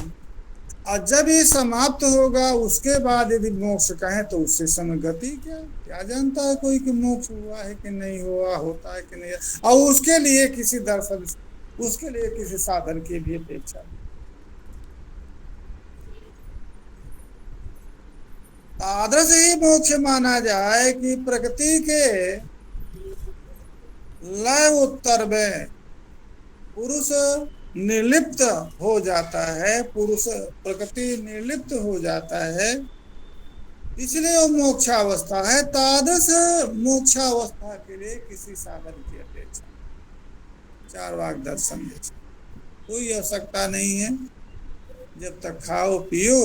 और जब ये समाप्त होगा उसके बाद यदि मोक्ष कहें तो उससे समगति क्या जानता है कोई कि मोक्ष हुआ है कि नहीं हुआ, होता है कि नहीं, और उसके लिए किसी दर्शन, उसके लिए किसी साधन की भी अपेक्षा नहीं। आदर्श ही मोक्ष माना जाए कि प्रकृति के लय उत्तर में पुरुष निर्लिप्त हो जाता है, पुरुष प्रकृति निर्लिप्त हो जाता है, इसलिए वो मोक्षावस्था है। तादृश मोक्षावस्था के लिए किसी साधन की अपेक्षा, चार्वाक दर्शन कोई आवश्यकता नहीं है। जब तक खाओ पियो,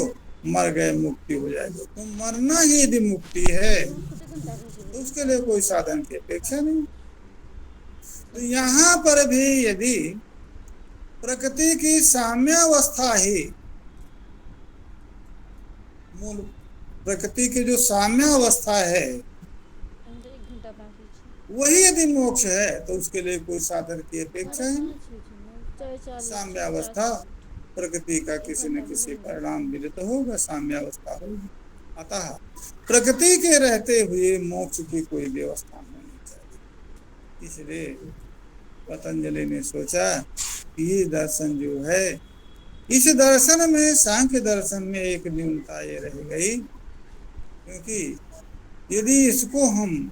मर गए मुक्ति हो जाएगी। तो मरना ही यदि मुक्ति है तो उसके लिए कोई साधन की अपेक्षा नहीं। तो यहाँ पर भी यदि प्रकृति की साम्यावस्था ही, मूल प्रकृति की जो साम्यावस्था है वही यदि मोक्ष है तो उसके लिए कोई साधन की अपेक्षा है। साम्यावस्था प्रकृति का किसी न किसी परिणाम मिलित होगा, साम्यावस्था होगी। अतः प्रकृति के रहते हुए मोक्ष की कोई व्यवस्था होनी चाहिए। इसलिए पतंजलि ने सोचा ये दर्शन जो है, इस दर्शन में, सांख्य दर्शन में एक न्यूनता ये रह गई, क्योंकि यदि इसको हम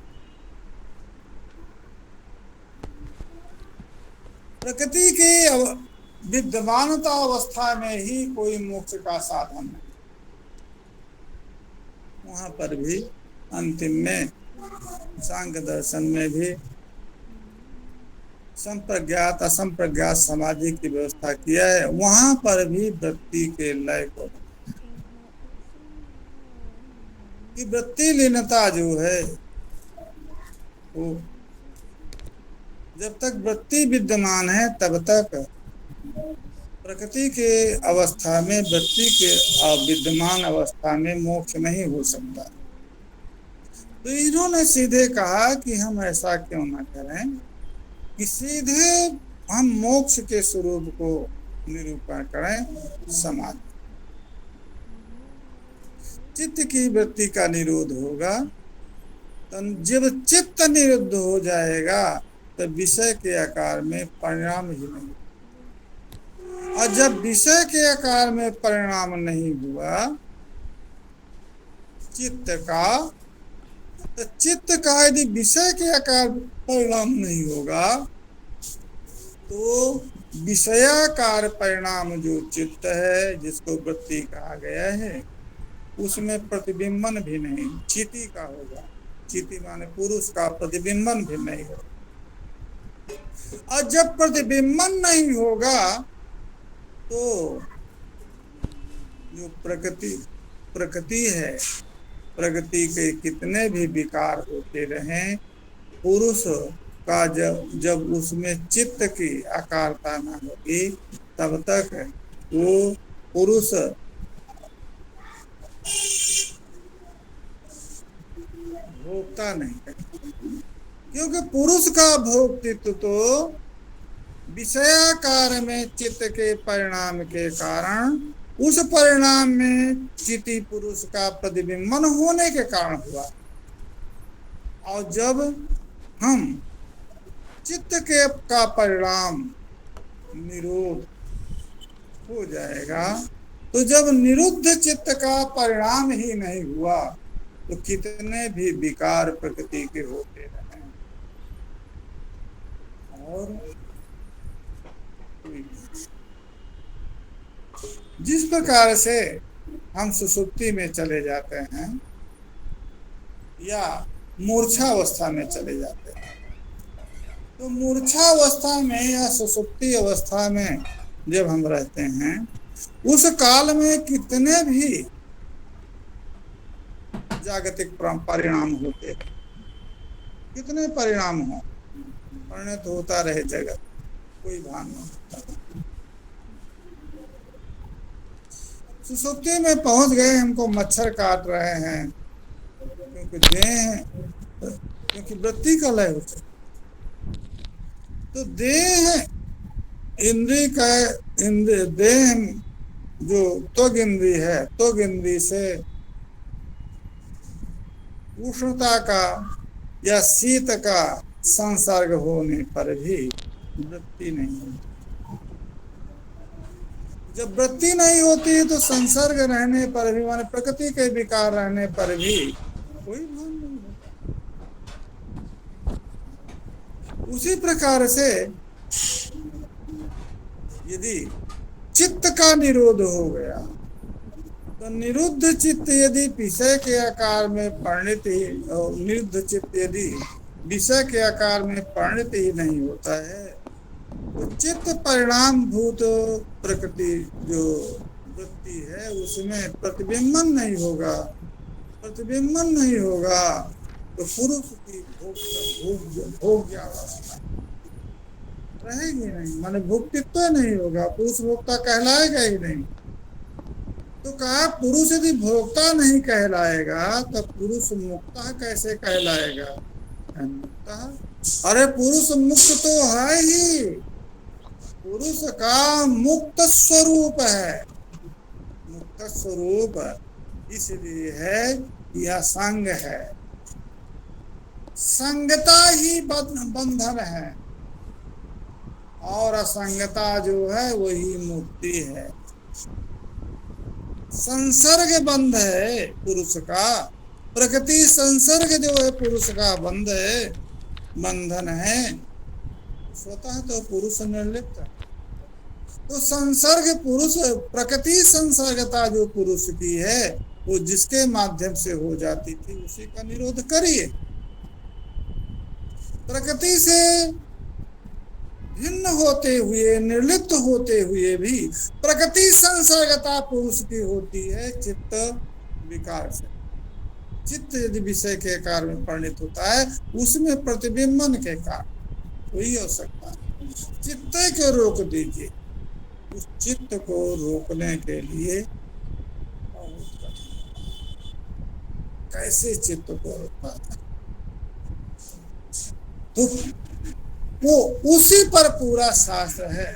प्रकृति के विद्यमानता अवस्था में ही कोई मोक्ष का साधन नहीं, वहां पर भी अंतिम में सांख्य दर्शन में भी संप्रज्ञात असंप्रज्ञात समाधि की व्यवस्था किया है, वहां पर भी वृत्ति के लय को, कि वृत्ति लीनता जो है वो जब तक वृत्ति विद्यमान है तब तक प्रकृति के अवस्था में, वृत्ति के विद्यमान अवस्था में मोक्ष नहीं हो सकता। तो इन्होंने सीधे कहा कि हम ऐसा क्यों ना करें कि सीधे हम मोक्ष के स्वरूप को निरूपण करें समाधि। चित्त की वृत्ति का निरोध होगा, तो जब चित्त निरुद्ध हो जाएगा तो विषय के आकार में परिणाम ही नहीं, और जब विषय के आकार में परिणाम नहीं हुआ चित्त का, तो चित्त का यदि विषय के आकार परिणाम नहीं होगा तो विषयाकार परिणाम जो चित्त है, जिसको वृत्ति कहा गया है, उसमें प्रतिबिंबन भी नहीं, चिति का होगा। चिति माने पुरुष का प्रतिबिंबन भी नहीं होगा, और जब प्रतिबिंबन नहीं होगा तो जो प्रकृति है, प्रकृति के कितने भी विकार होते रहें, पुरुष का जब उसमें चित्त की आकारता न होगी तब तक वो पुरुष भोगता नहीं है, क्योंकि पुरुष का भोक्तित्व तो विषयाकार में चित्त के परिणाम के कारण, उस परिणाम में चिति पुरुष का प्रतिबिंबन होने के कारण हुआ। और जब हम चित्त के का परिणाम निरोध हो जाएगा, तो जब निरुद्ध चित्त का परिणाम ही नहीं हुआ तो कितने भी विकार प्रकृति के होते रहे। और जिस प्रकार से हम सुषुप्ति में चले जाते हैं या मूर्छावस्था में चले जाते हैं, तो मूर्छावस्था में या सुषुप्ति अवस्था में जब हम रहते हैं, उस काल में कितने भी जागतिक परिणाम होते हैं, कितने परिणाम हो, परिणत होता रहे जगत, कोई भान नहीं होता। सुसुप्ति में पहुंच गए, हमको मच्छर काट रहे हैं, क्योंकि देह, क्योंकि वृत्ति का लय हो चुका, तो देह इंद्रिय का देह जो त्वग इंद्रिय है, त्वग इंद्रिय से उष्णता का या शीत का संसर्ग होने पर भी वृत्ति नहीं होती। जब वृत्ति नहीं होती है तो संसर्ग रहने पर भी, माने प्रकृति के विकार रहने पर भी कोई भान नहीं होता। उसी प्रकार से यदि चित्त का निरोध हो गया तो निरुद्ध चित्त यदि विषय के आकार में परिणत ही, निरुद्ध चित्त यदि विषय के आकार में परिणत ही नहीं होता है, तो चित्त परिणाम भूत प्रकृति जो वृत्ति है उसमें प्रतिबिंबन नहीं होगा। प्रतिबिंबन नहीं होगा तो पुरुष की भोग्यावस्था रहेगी नहीं, माने भोक्तित्व नहीं होगा, पुरुष भोक्ता कहलाएगा ही नहीं। तो कहा पुरुष यदि भोक्ता नहीं कहलाएगा तो पुरुष मुक्ता कैसे कहलाएगा? मुक्ता, अरे पुरुष मुक्त तो है ही, पुरुष का मुक्त स्वरूप है, मुक्त स्वरूप इसलिए है यह संग है, संगता ही बंधन है और असंगता जो है वही मुक्ति है। संसर्ग बंध है पुरुष का, प्रकृति संसर्ग जो है पुरुष का बंध है, बंधन है। स्वतः तो पुरुष निर्लिप्त है, तो संसर्ग पुरुष, प्रकृति संसर्गता जो पुरुष की है वो जिसके माध्यम से हो जाती थी उसी का निरोध करिए। प्रकृति से भिन्न होते हुए, निर्लिप्त होते हुए भी प्रकृति संसर्गता पुरुष की होती है चित्त विकार से। चित्त यदि विषय के कार्य में परिणित होता है उसमें प्रतिबिंबन के कारण वही हो सकता है। चित्त को रोक दीजिए, उस चित्त को रोकने के लिए बहुत कठिन। कैसे चित्त को रोका जाए? तो वो उसी पर पूरा शास्त्र है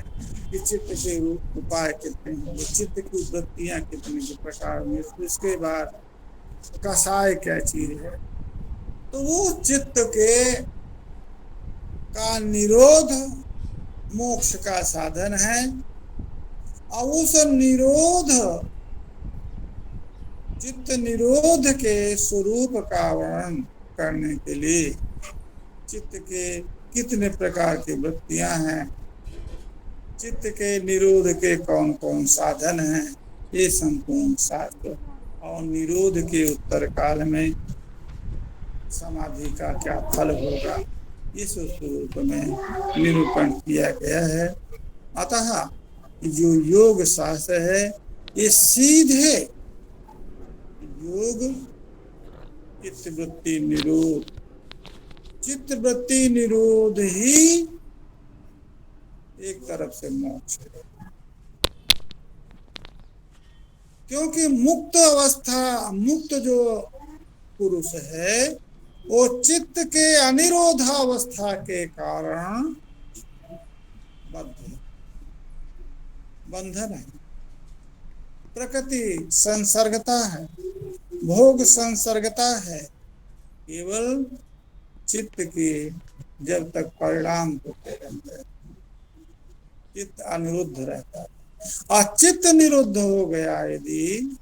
कि चित्त के उपाय कितने होंगे, चित्त की वृत्तियां कितने के प्रकार में, इसके बाद कसाय क्या चीज है। तो वो चित्त के का निरोध मोक्ष का साधन है। और उस निरोध, चित्त निरोध के स्वरूप का वर्णन करने के लिए चित्त के कितने प्रकार की वृत्तियां हैं, चित्त के निरोध के कौन कौन साधन हैं, ये संपूर्ण शास्त्र और निरोध के उत्तर काल में समाधि का क्या फल होगा इस स्वरूप में निरूपण किया गया है। अतः जो योग शास्त्र है ये सीधे योग चित्तवृत्ति निरोध, चित्तवृत्ति निरोध ही एक तरफ से मोक्ष है। क्योंकि मुक्त अवस्था, मुक्त जो पुरुष है वो चित्त के अनिरोधावस्था के कारण बंधन है। प्रकृति संसर्गता है, भोग संसर्गता है, केवल चित्त के जब तक परिणाम होते रहते हैं चित्त अनिरुद्ध रहता है। और चित्त निरुद्ध हो गया यदि,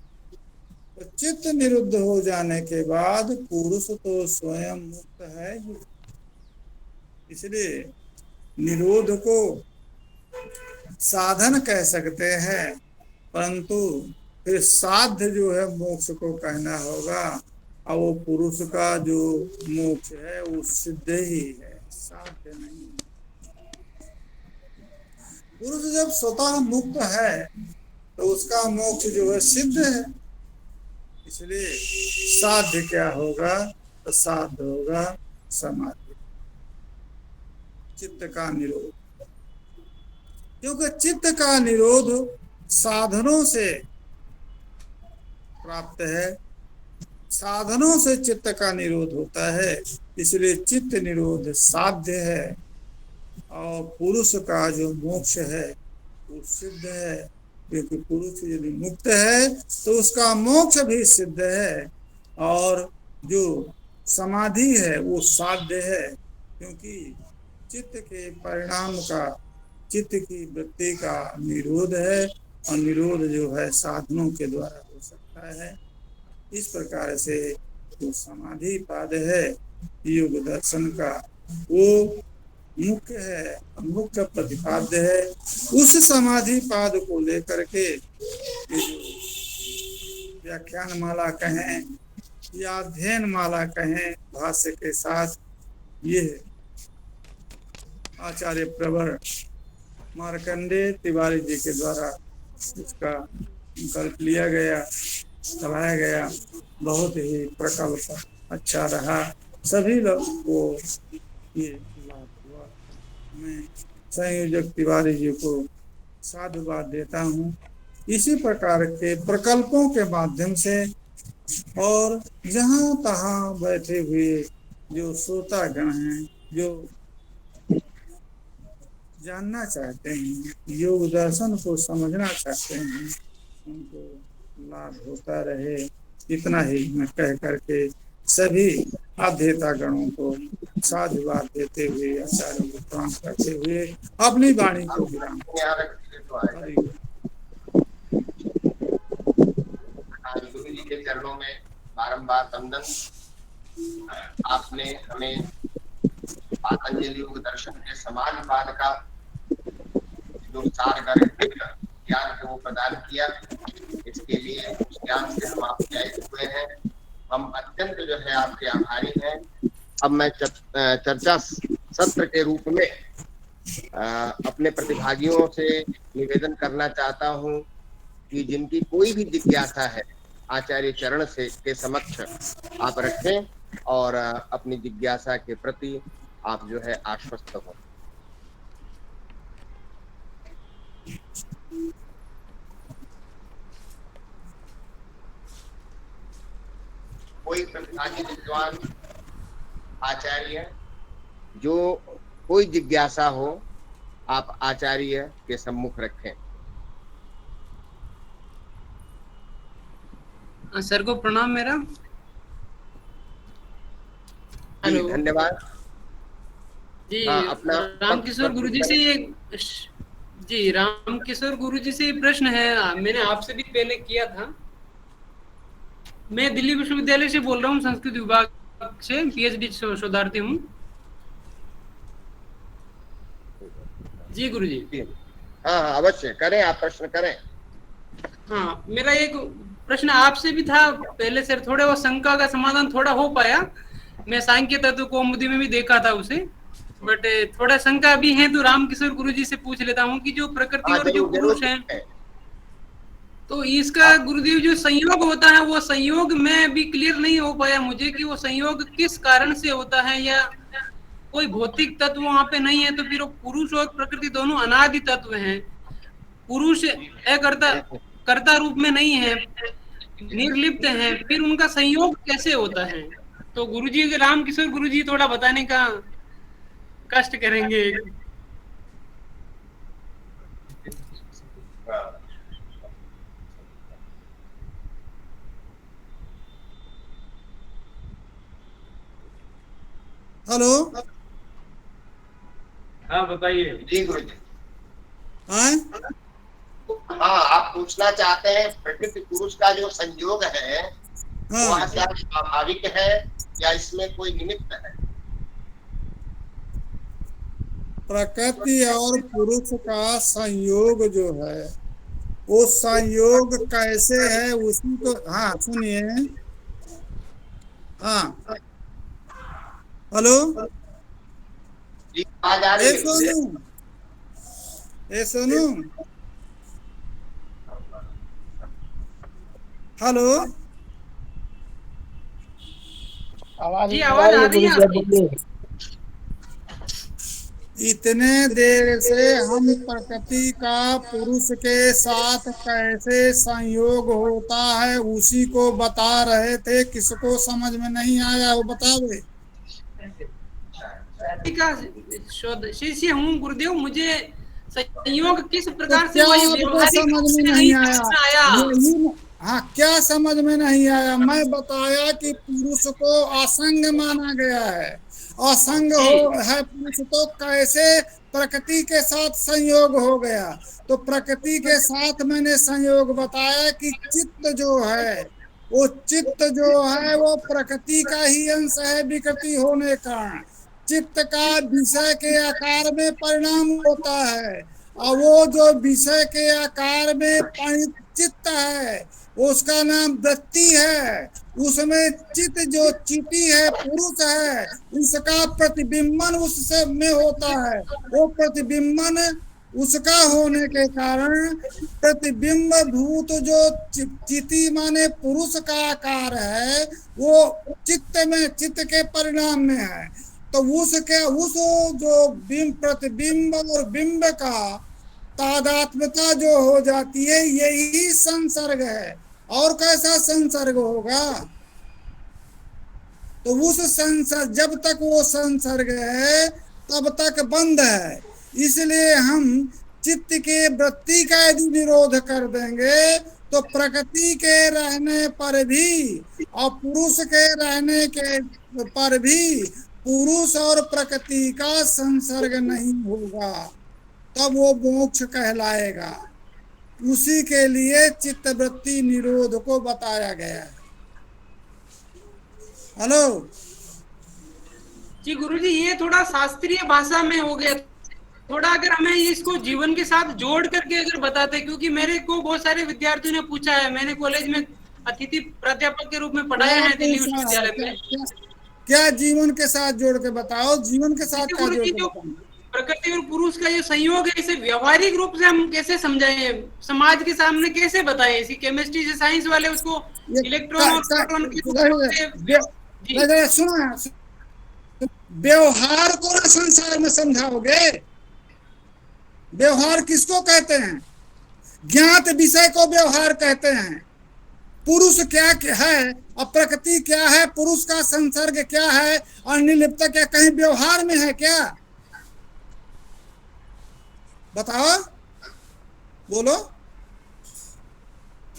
तो चित्त निरुद्ध हो जाने के बाद पुरुष तो स्वयं मुक्त है ही। इसलिए निरोध को साधन कह सकते हैं, परंतु फिर साध्य जो है मोक्ष को कहना होगा। और वो पुरुष का जो मोक्ष है वो सिद्ध ही है, साध्य नहीं। पुरुष जब स्वतः मुक्त है तो उसका मोक्ष जो है सिद्ध है। इसलिए साध्य क्या होगा? तो साध्य होगा समाधि, चित्त का निरोध। क्योंकि चित्त का निरोध साधनों से प्राप्त है, साधनों से चित्त का निरोध होता है, इसलिए चित्त निरोध साध्य है। और पुरुष का जो मोक्ष है वो सिद्ध है, क्योंकि पुरुष यदि मुक्त है तो उसका मोक्ष भी सिद्ध है। और जो समाधि है वो साध्य है, क्योंकि चित्त के परिणाम का, चित्त की वृत्ति का निरोध है। और निरोध जो है साधनों के द्वारा हो सकता है। इस प्रकार से जो समाधि पाद है योग दर्शन का, वो मुख्य है, मुख्य प्रतिपाद्य है। उस समाधि पाद को लेकर के ये जो व्याख्यान माला कहें या अध्ययन माला कहें भाष्य के साथ, ये आचार्य प्रवर मार्कंडेय तिवारी जी के द्वारा इसका विकल्प लिया गया, चलाया गया। बहुत ही प्रकल्प अच्छा रहा, सभी लोग को ये लाभ हुआ। मैं संयोजक तिवारी जी को साधुवाद देता हूँ। इसी प्रकार के प्रकल्पों के माध्यम से और जहाँ तहाँ बैठे हुए जो श्रोतागण हैं, जो जानना चाहते हैं, योग दर्शन को समझना चाहते हैं, उनको लाभ होता रहे, इतना ही मैं कह करके सभी अध्येता गणों को साधुवाद देते हुए, आचार्यों को प्रणाम करते हुए अपनी वाणी को विराम। गुरु जी के चरणों में बारंबार वंदन। आपने हमें पातंजलि योग दर्शन के समाधिपाद का जो सारगर्भित ज्ञान को प्रदान किया, इसके लिए उस ज्ञान से हम आपके आए हुए हैं। हम अत्यंत जो है आपके आभारी हैं। अब मैं चर्चा सत्र के रूप में अपने प्रतिभागियों से निवेदन करना चाहता हूं कि जिनकी कोई भी जिज्ञासा है आचार्य चरण से के समक्ष आप रखें और अपनी जिज्ञासा के प्रति आप जो है आश्वस्त हो। कोई प्रतिभागी विद्वान आचार्य जो कोई जिज्ञासा हो आप आचार्य के सम्मुख रखें। सर को प्रणाम मेरा। जी धन्यवाद जी। अपना रामकिशोर गुरुजी से जी रामकिशोर गुरुजी से प्रश्न है, मैंने आपसे भी पहले किया था। मैं दिल्ली विश्वविद्यालय से बोल रहा हूँ, संस्कृत विभाग से पीएचडी शोधार्थी हूँ। जी गुरुजी। हाँ अवश्य करें, आप प्रश्न करें। हाँ, मेरा एक प्रश्न आपसे भी था पहले सर, थोड़े वो शंका का समाधान थोड़ा हो पाया। मैं सांख्य तत्व कौमुदी में भी देखा था उसे, बट थोड़ा शंका भी है, तो रामकिशोर गुरुजी से पूछ लेता हूँ कि जो प्रकृति और जो पुरुष है, तो इसका गुरुदेव जो संयोग होता है, वो संयोग में भी क्लियर नहीं हो पाया मुझे कि वो संयोग किस कारण से होता है, या कोई भौतिक तत्व वहां पे नहीं है, तो फिर वो पुरुष और प्रकृति दोनों अनादि तत्व हैं। पुरुष कर्ता रूप में नहीं है, निर्लिप्त है, फिर उनका संयोग कैसे होता है? तो गुरुजी, रामकिशोर गुरुजी थोड़ा बताने का कष्ट करेंगे। हेलो। हाँ बताइए। जी गुरु जी। हाँ आप पूछना चाहते हैं प्रकृति पुरुष का जो संयोग है वह क्या स्वाभाविक है या इसमें कोई निमित्त है? प्रकृति और पुरुष का संयोग जो है वो संयोग कैसे है उसी को, हाँ सुनिए। हाँ हेलो। जी आवाज आ रही है? सोनू हेलो। जी आवाज आ रही है आपकी? इतने देर से हम प्रकृति का पुरुष के साथ कैसे संयोग होता है उसी को बता रहे थे। किसको समझ में नहीं आया वो बतावे। शिष्य हूँ गुरुदेव, मुझे संयोग किस प्रकार तो से समझ में नहीं आया? हाँ क्या समझ में नहीं आया? मैं बताया कि पुरुष को असंग माना गया है, असंग हो है पुरुष, तो कैसे प्रकृति के साथ संयोग हो गया? तो प्रकृति के साथ मैंने संयोग बताया कि चित्त जो है वो प्रकृति का ही अंश है। विकृति होने का चित्त का विषय के आकार में परिणाम होता है, और वो जो विषय के आकार में परिणित चित्त है उसका नाम वृत्ति है। उसमें चित्त जो चिति है पुरुष है, उसका प्रतिबिंबन उससे में होता है। वो प्रतिबिंबन उसका होने के कारण प्रतिबिंब भूत जो चिति माने पुरुष का आकार है वो चित्त के परिणाम में है। तो उस जो प्रतिबिंब और बिंब का तादात्म्यता जो हो जाती है यही संसर्ग है। और कैसा संसर्ग होगा? तो उस संसर्ग, जब तक वो संसर्ग है तब तक बंद है। इसलिए हम चित्त के वृत्ति का यदि निरोध कर देंगे तो प्रकृति के रहने पर भी और पुरुष के रहने के पर भी पुरुष और प्रकृति का संसर्ग नहीं होगा, तब वो मोक्ष कहलाएगा। उसी के लिए चित्तवृत्ति निरोध को बताया गया है। हेलो जी गुरुजी, ये थोड़ा शास्त्रीय भाषा में हो गया थोड़ा अगर हमें इसको जीवन के साथ जोड़ करके अगर बताते, क्योंकि मेरे को बहुत सारे विद्यार्थियों ने पूछा है, मैंने कॉलेज में अतिथि प्राध्यापक के रूप में पढ़ाया है दिल्ली विश्वविद्यालय में। क्या जीवन के साथ जोड़ के बताओ, जीवन के साथ क्या जोड़ के जो बताओ? प्रकृति और पुरुष का ये संयोग है, इसे व्यवहारिक रूप से हम कैसे समझाएं, समाज के सामने कैसे बताएं? इसी केमिस्ट्री से साइंस वाले उसको इलेक्ट्रॉन और प्रोटॉन की सुनो, व्यवहार को ना संसार में समझाओगे। व्यवहार किसको कहते हैं? ज्ञात विषय को व्यवहार कहते हैं। पुरुष क्या है और प्रकृति क्या है, पुरुष का संसर्ग क्या है और निर्लिप्तता क्या कहीं व्यवहार में है क्या? बताओ, बोलो।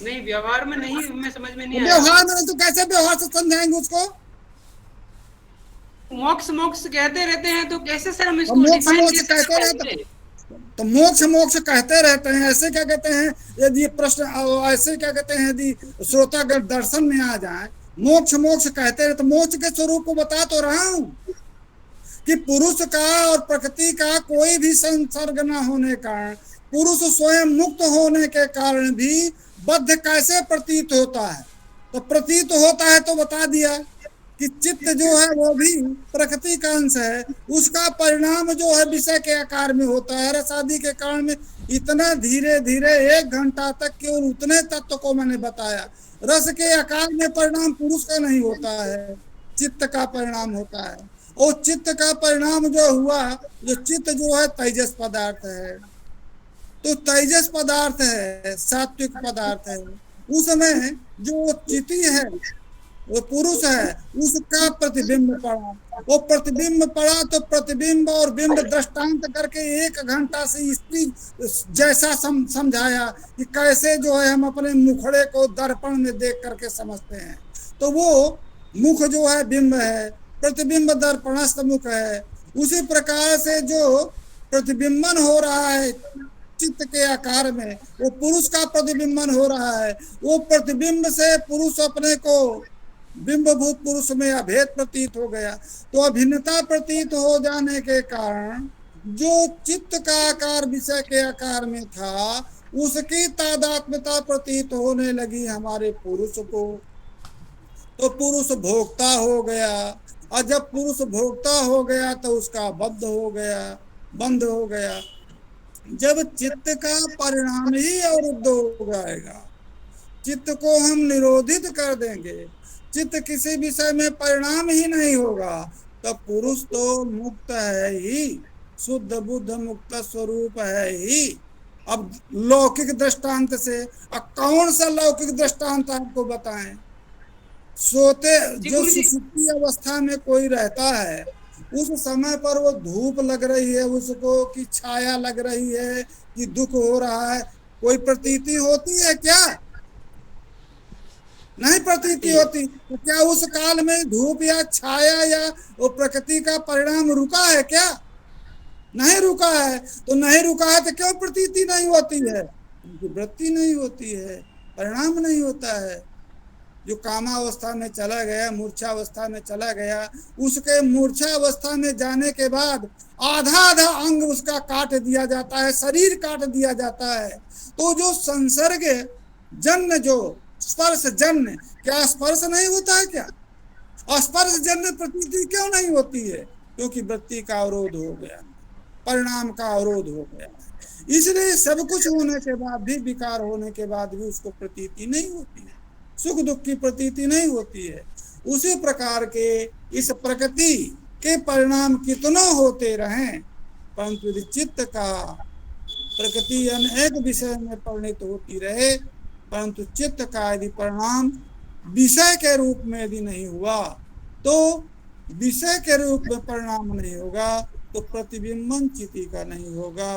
नहीं, व्यवहार में नहीं, मैं समझ में नहीं आया। व्यवहार में नहीं तो कैसे व्यवहार से समझाएंगे उसको? मोक्ष मोक्ष कहते रहते हैं, तो कैसे सर हम इसको मोक्ष डिफाइन मोक्ष कहते रहते हैं, तो मोक्ष मोक्ष कहते रहते हैं। ऐसे क्या कहते हैं, यदि प्रश्न ऐसे क्या कहते हैं, यदि श्रोतागण दर्शन में आ जाए, मोक्ष मोक्ष कहते हैं, तो मोक्ष के स्वरूप को बता तो रहा हूं कि पुरुष का और प्रकृति का कोई भी संसर्ग न होने का कारण, पुरुष स्वयं मुक्त होने के कारण भी बद्ध कैसे प्रतीत होता है? तो प्रतीत होता है तो बता दिया कि चित्त जो है वो भी प्रकृति का अंश है, उसका परिणाम जो है विषय के आकार में होता है। रसादि के कारण में इतना धीरे धीरे 1 घंटा तक केवल उतने तत्व को मैंने बताया। रस के आकार में परिणाम पुरुष का नहीं होता है, चित्त का परिणाम होता है। और चित्त का परिणाम जो हुआ, जो चित्त जो है तेजस पदार्थ है, तो तेजस पदार्थ है, सात्विक पदार्थ है। उसमें जो चिति है वो पुरुष है, उसका प्रतिबिंब पड़ा। वो प्रतिबिंब पड़ा तो प्रतिबिंब और बिंब दृष्टांत करके 1 घंटा से स्त्री जैसा समझाया कि कैसे जो है हम अपने मुखड़े को दर्पण में देख करके समझते हैं। तो वो मुख जो है बिंब है, प्रतिबिंब दर्पणस्थ मुख है। उसी प्रकार से जो प्रतिबिंबन हो रहा है चित्त के आकार में, वो पुरुष का प्रतिबिंबन हो रहा है। वो प्रतिबिंब से पुरुष अपने को बिंबभूत पुरुष में अभेद प्रतीत हो गया। तो अभिन्नता प्रतीत हो जाने के कारण जो चित्त का आकार विषय के आकार में था, उसकी तादात्म्यता प्रतीत होने लगी हमारे पुरुष को। तो पुरुष भोक्ता हो गया, और जब पुरुष भोक्ता हो गया तो उसका बंध हो गया। जब चित्त का परिणाम ही अवरुद्ध हो जाएगा, चित्त को हम निरोधित कर देंगे, चित्त किसी विषय में परिणाम ही नहीं होगा, तब पुरुष तो मुक्त है ही, शुद्ध बुद्ध मुक्त स्वरूप है ही। अब लौकिक दृष्टांत से, अब कौन सा लौकिक दृष्टांत आपको बताएं? सोते जो सुषुप्ति अवस्था में कोई रहता है, उस समय पर वो धूप लग रही है उसको, कि छाया लग रही है, कि दुख हो रहा है, कोई प्रतीति होती है क्या? नहीं प्रतीति होती। तो क्या उस काल में धूप या छाया या वो प्रकृति का परिणाम रुका है क्या? नहीं रुका है। तो नहीं रुका है तो क्यों प्रतीति नहीं होती है? उनकी वृत्ति नहीं होती है, परिणाम नहीं होता है। जो कामावस्था में चला गया, मूर्छावस्था में चला गया, उसके मूर्छावस्था में जाने के बाद आधा आधा अंग उसका काट दिया जाता है, शरीर काट दिया जाता है। तो जो संसर्ग जन्य, जो स्पर्श जन्य, क्या स्पर्श नहीं होता है क्या? स्पर्श जन्य प्रतीति क्यों नहीं होती है? क्योंकि वृत्ति का अवरोध हो गया, परिणाम का अवरोध हो गया। इसलिए सब कुछ होने के बाद भी, विकार होने के बाद भी उसको प्रतीति नहीं होती है, सुख दुख की प्रतीति नहीं होती है। उसी प्रकार के इस प्रकृति के परिणाम कितना होते रहें, परंतु चित्त का प्रकृति अनेक विषय में परिणित होती रहे, परंतु चित्त का यदि परिणाम विषय के रूप में यदि नहीं हुआ, तो विषय के रूप में परिणाम नहीं होगा, तो प्रतिबिंबन चिति का नहीं होगा,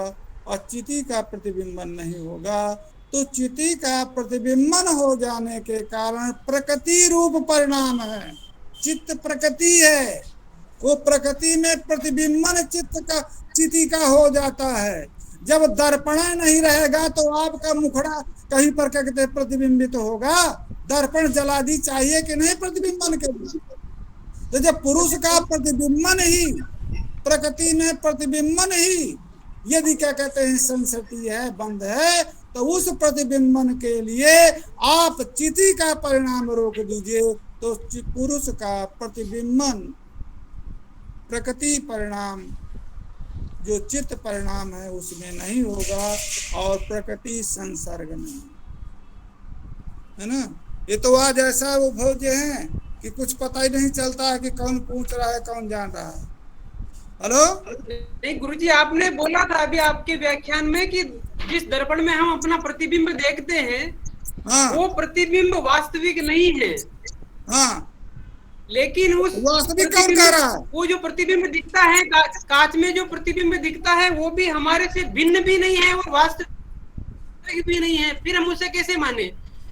और चिति का प्रतिबिंबन नहीं होगा। तो चिति का प्रतिबिंबन हो जाने के कारण प्रकृति रूप परिणाम है। चित्त प्रकृति है, वो प्रकृति में प्रतिबिंबन चिति का हो जाता है। जब दर्पण नहीं रहेगा तो आपका मुखड़ा कहीं पर क्या कहते हैं प्रतिबिंबित होगा। दर्पण जलादि चाहिए कि नहीं प्रतिबिंबन के लिए? तो जब पुरुष का प्रतिबिंबन ही, प्रकृति में प्रतिबिंबन ही यदि क्या कहते हैं संसति है, बंद है, तो उस प्रतिबिंबन के लिए आप चिति का परिणाम रोक दीजिए, तो पुरुष का प्रतिबिंबन प्रकृति परिणाम जो चित्त परिणाम है उसमें नहीं होगा, और प्रकृति संसर्ग नहीं, है ना। ये तो आज ऐसा उपभोज्य है कि कुछ पता ही नहीं चलता है कि कौन पूछ रहा है, कौन जान रहा है। हेलो, नहीं गुरुजी, आपने बोला था अभी आपके व्याख्यान में कि जिस दर्पण में हम अपना प्रतिबिंब देखते हैं, हाँ, वो प्रतिबिंब वास्तविक नहीं है। हाँ, लेकिन उस वास्तविक कौन कह रहा है? वो जो प्रतिबिंब दिखता है कांच में, जो प्रतिबिंब दिखता है वो भी हमारे से भिन्न भी नहीं है और वास्तविक भी नहीं है। फिर हम उसे कैसे माने?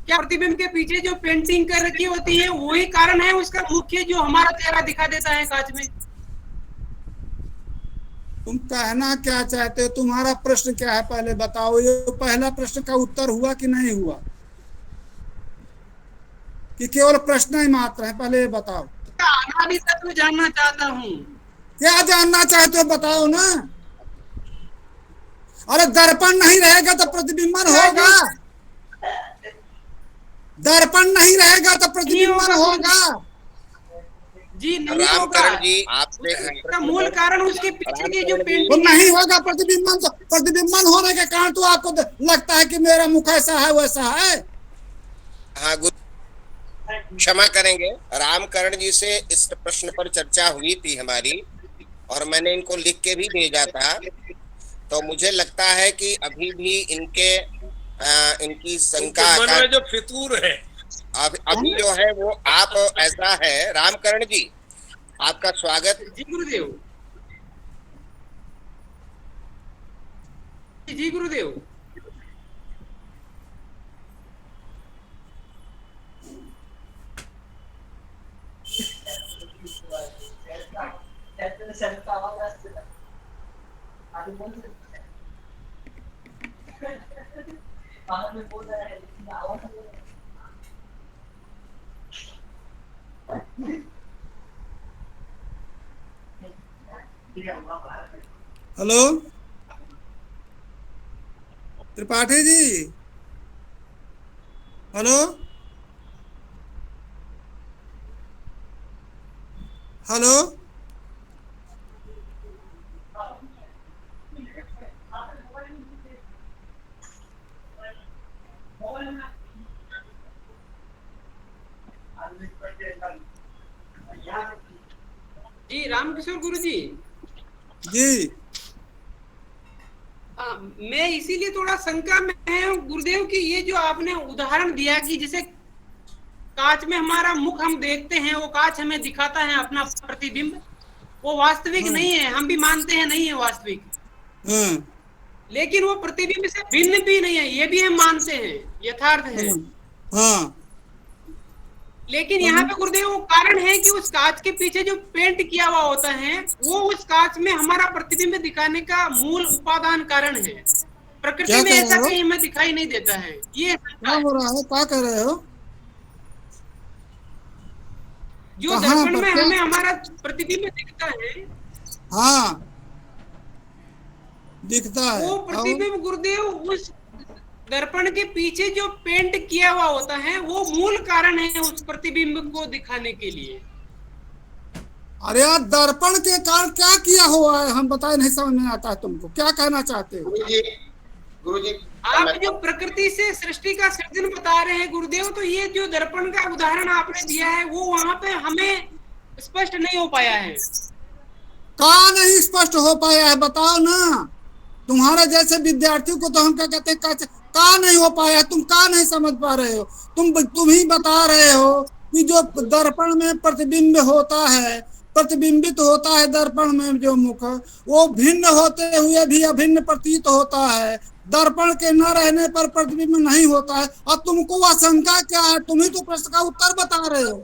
क्या प्रतिबिंब के पीछे जो पेंटिंग कर रखी होती है वही कारण है उसका मुख्य, जो हमारा चेहरा दिखा देता है कांच में? तुम कहना क्या चाहते हो? तुम्हारा प्रश्न क्या है पहले बताओ। ये पहला प्रश्न का उत्तर हुआ कि नहीं हुआ, कि केवल प्रश्न ही मात्र है? पहले ये बताओ। अनादि तत्व जानना चाहता हूँ। क्या जानना चाहते हो बताओ ना। अरे दर्पण नहीं रहेगा तो प्रतिबिंबन होगा, दर्पण नहीं रहेगा तो प्रतिबिंबन होगा जी। नहीं रामकरण जी, आपसे इसका मूल कारण उसके पीछे की जो तो पेंटिंग नहीं होगा प्रतिबिंबन। तो प्रतिबिंबन होने के कारण तो आपको लगता है कि मेरा मुख ऐसा है वैसा है। हाँ गुरु क्षमा करेंगे, रामकरण जी से इस प्रश्न पर चर्चा हुई थी हमारी, और मैंने इनको लिख के भी भेजा था। तो मुझे लगता है कि अभी भी इनकी शंका का जो फितूर है अभी जो है वो आप ऐसा है। रामकरण जी, आपका स्वागत। जी गुरुदेव, जी गुरुदेव। Hello Tripathi ji, hello hello, जी रामकिशोर गुरु जी। जी मैं इसीलिए थोड़ा शंका में है गुरुदेव कि ये जो आपने उदाहरण दिया कि जैसे कांच में हमारा मुख हम देखते हैं, वो कांच हमें दिखाता है अपना प्रतिबिंब, वो वास्तविक नहीं है, हम भी मानते हैं नहीं है वास्तविक, लेकिन वो प्रतिबिंब से भिन्न भी नहीं है, ये भी हम मानते हैं यथार्थ है। हाँ, लेकिन यहाँ पे गुरुदेव वो कारण है कि उस कांच के पीछे जो पेंट किया हुआ होता है वो उस कांच में हमारा प्रतिबिंब दिखाने का मूल उपादान कारण है। प्रकृति में ऐसा कहीं हमें दिखाई नहीं देता है। ये क्या हो रहा है, क्या कह रहे हो? जो दर्पण में हमें हमारा प्रतिबिंब दिखता है, हाँ दिखता है, वो प्रतिबिंब गुरुदेव उस दर्पण के पीछे जो पेंट किया हुआ होता है वो मूल कारण है उस प्रतिबिंब को दिखाने के लिए। अरे यार दर्पण के कारण क्या किया हुआ है हम बताए, नहीं समझ में आता है तुमको, क्या कहना चाहते हो? गुरुजी आप जो प्रकृति से सृष्टि का सृजन बता रहे हैं गुरुदेव, तो ये जो दर्पण का उदाहरण आपने दिया है वो वहां पे हमें स्पष्ट नहीं हो पाया है। कहाँ नहीं स्पष्ट हो पाया है बताओ ना। तुम्हारे जैसे विद्यार्थियों को तो हम क्या कहते हैं, कहाँ नहीं हो पाया, तुम कहाँ नहीं समझ पा रहे हो? तुम ही बता रहे हो कि जो दर्पण में प्रतिबिंब होता है, प्रतिबिंबित होता है दर्पण में जो मुख, वो भिन्न होते हुए भी अभिन्न प्रतीत होता है, दर्पण के न रहने पर प्रतिबिंब नहीं होता है। और तुमको आशंका क्या है? तुम ही तो प्रश्न का उत्तर बता रहे हो।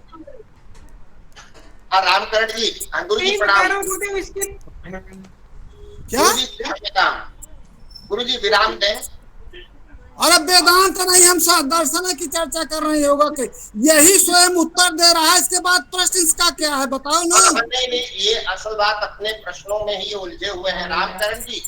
रामकरण जी, गुरुजी प्रणाम। क्या गुरुजी विराम दें। अरे वेदांत नहीं, हम दर्शन की चर्चा कर रहे होगा कि यही स्वयं उत्तर दे रहा है, इसके बाद प्रश्न इसका क्या है बताओ ना। नहीं, ये असल बात अपने प्रश्नों में ही उलझे हुए हैं रामकरण जी।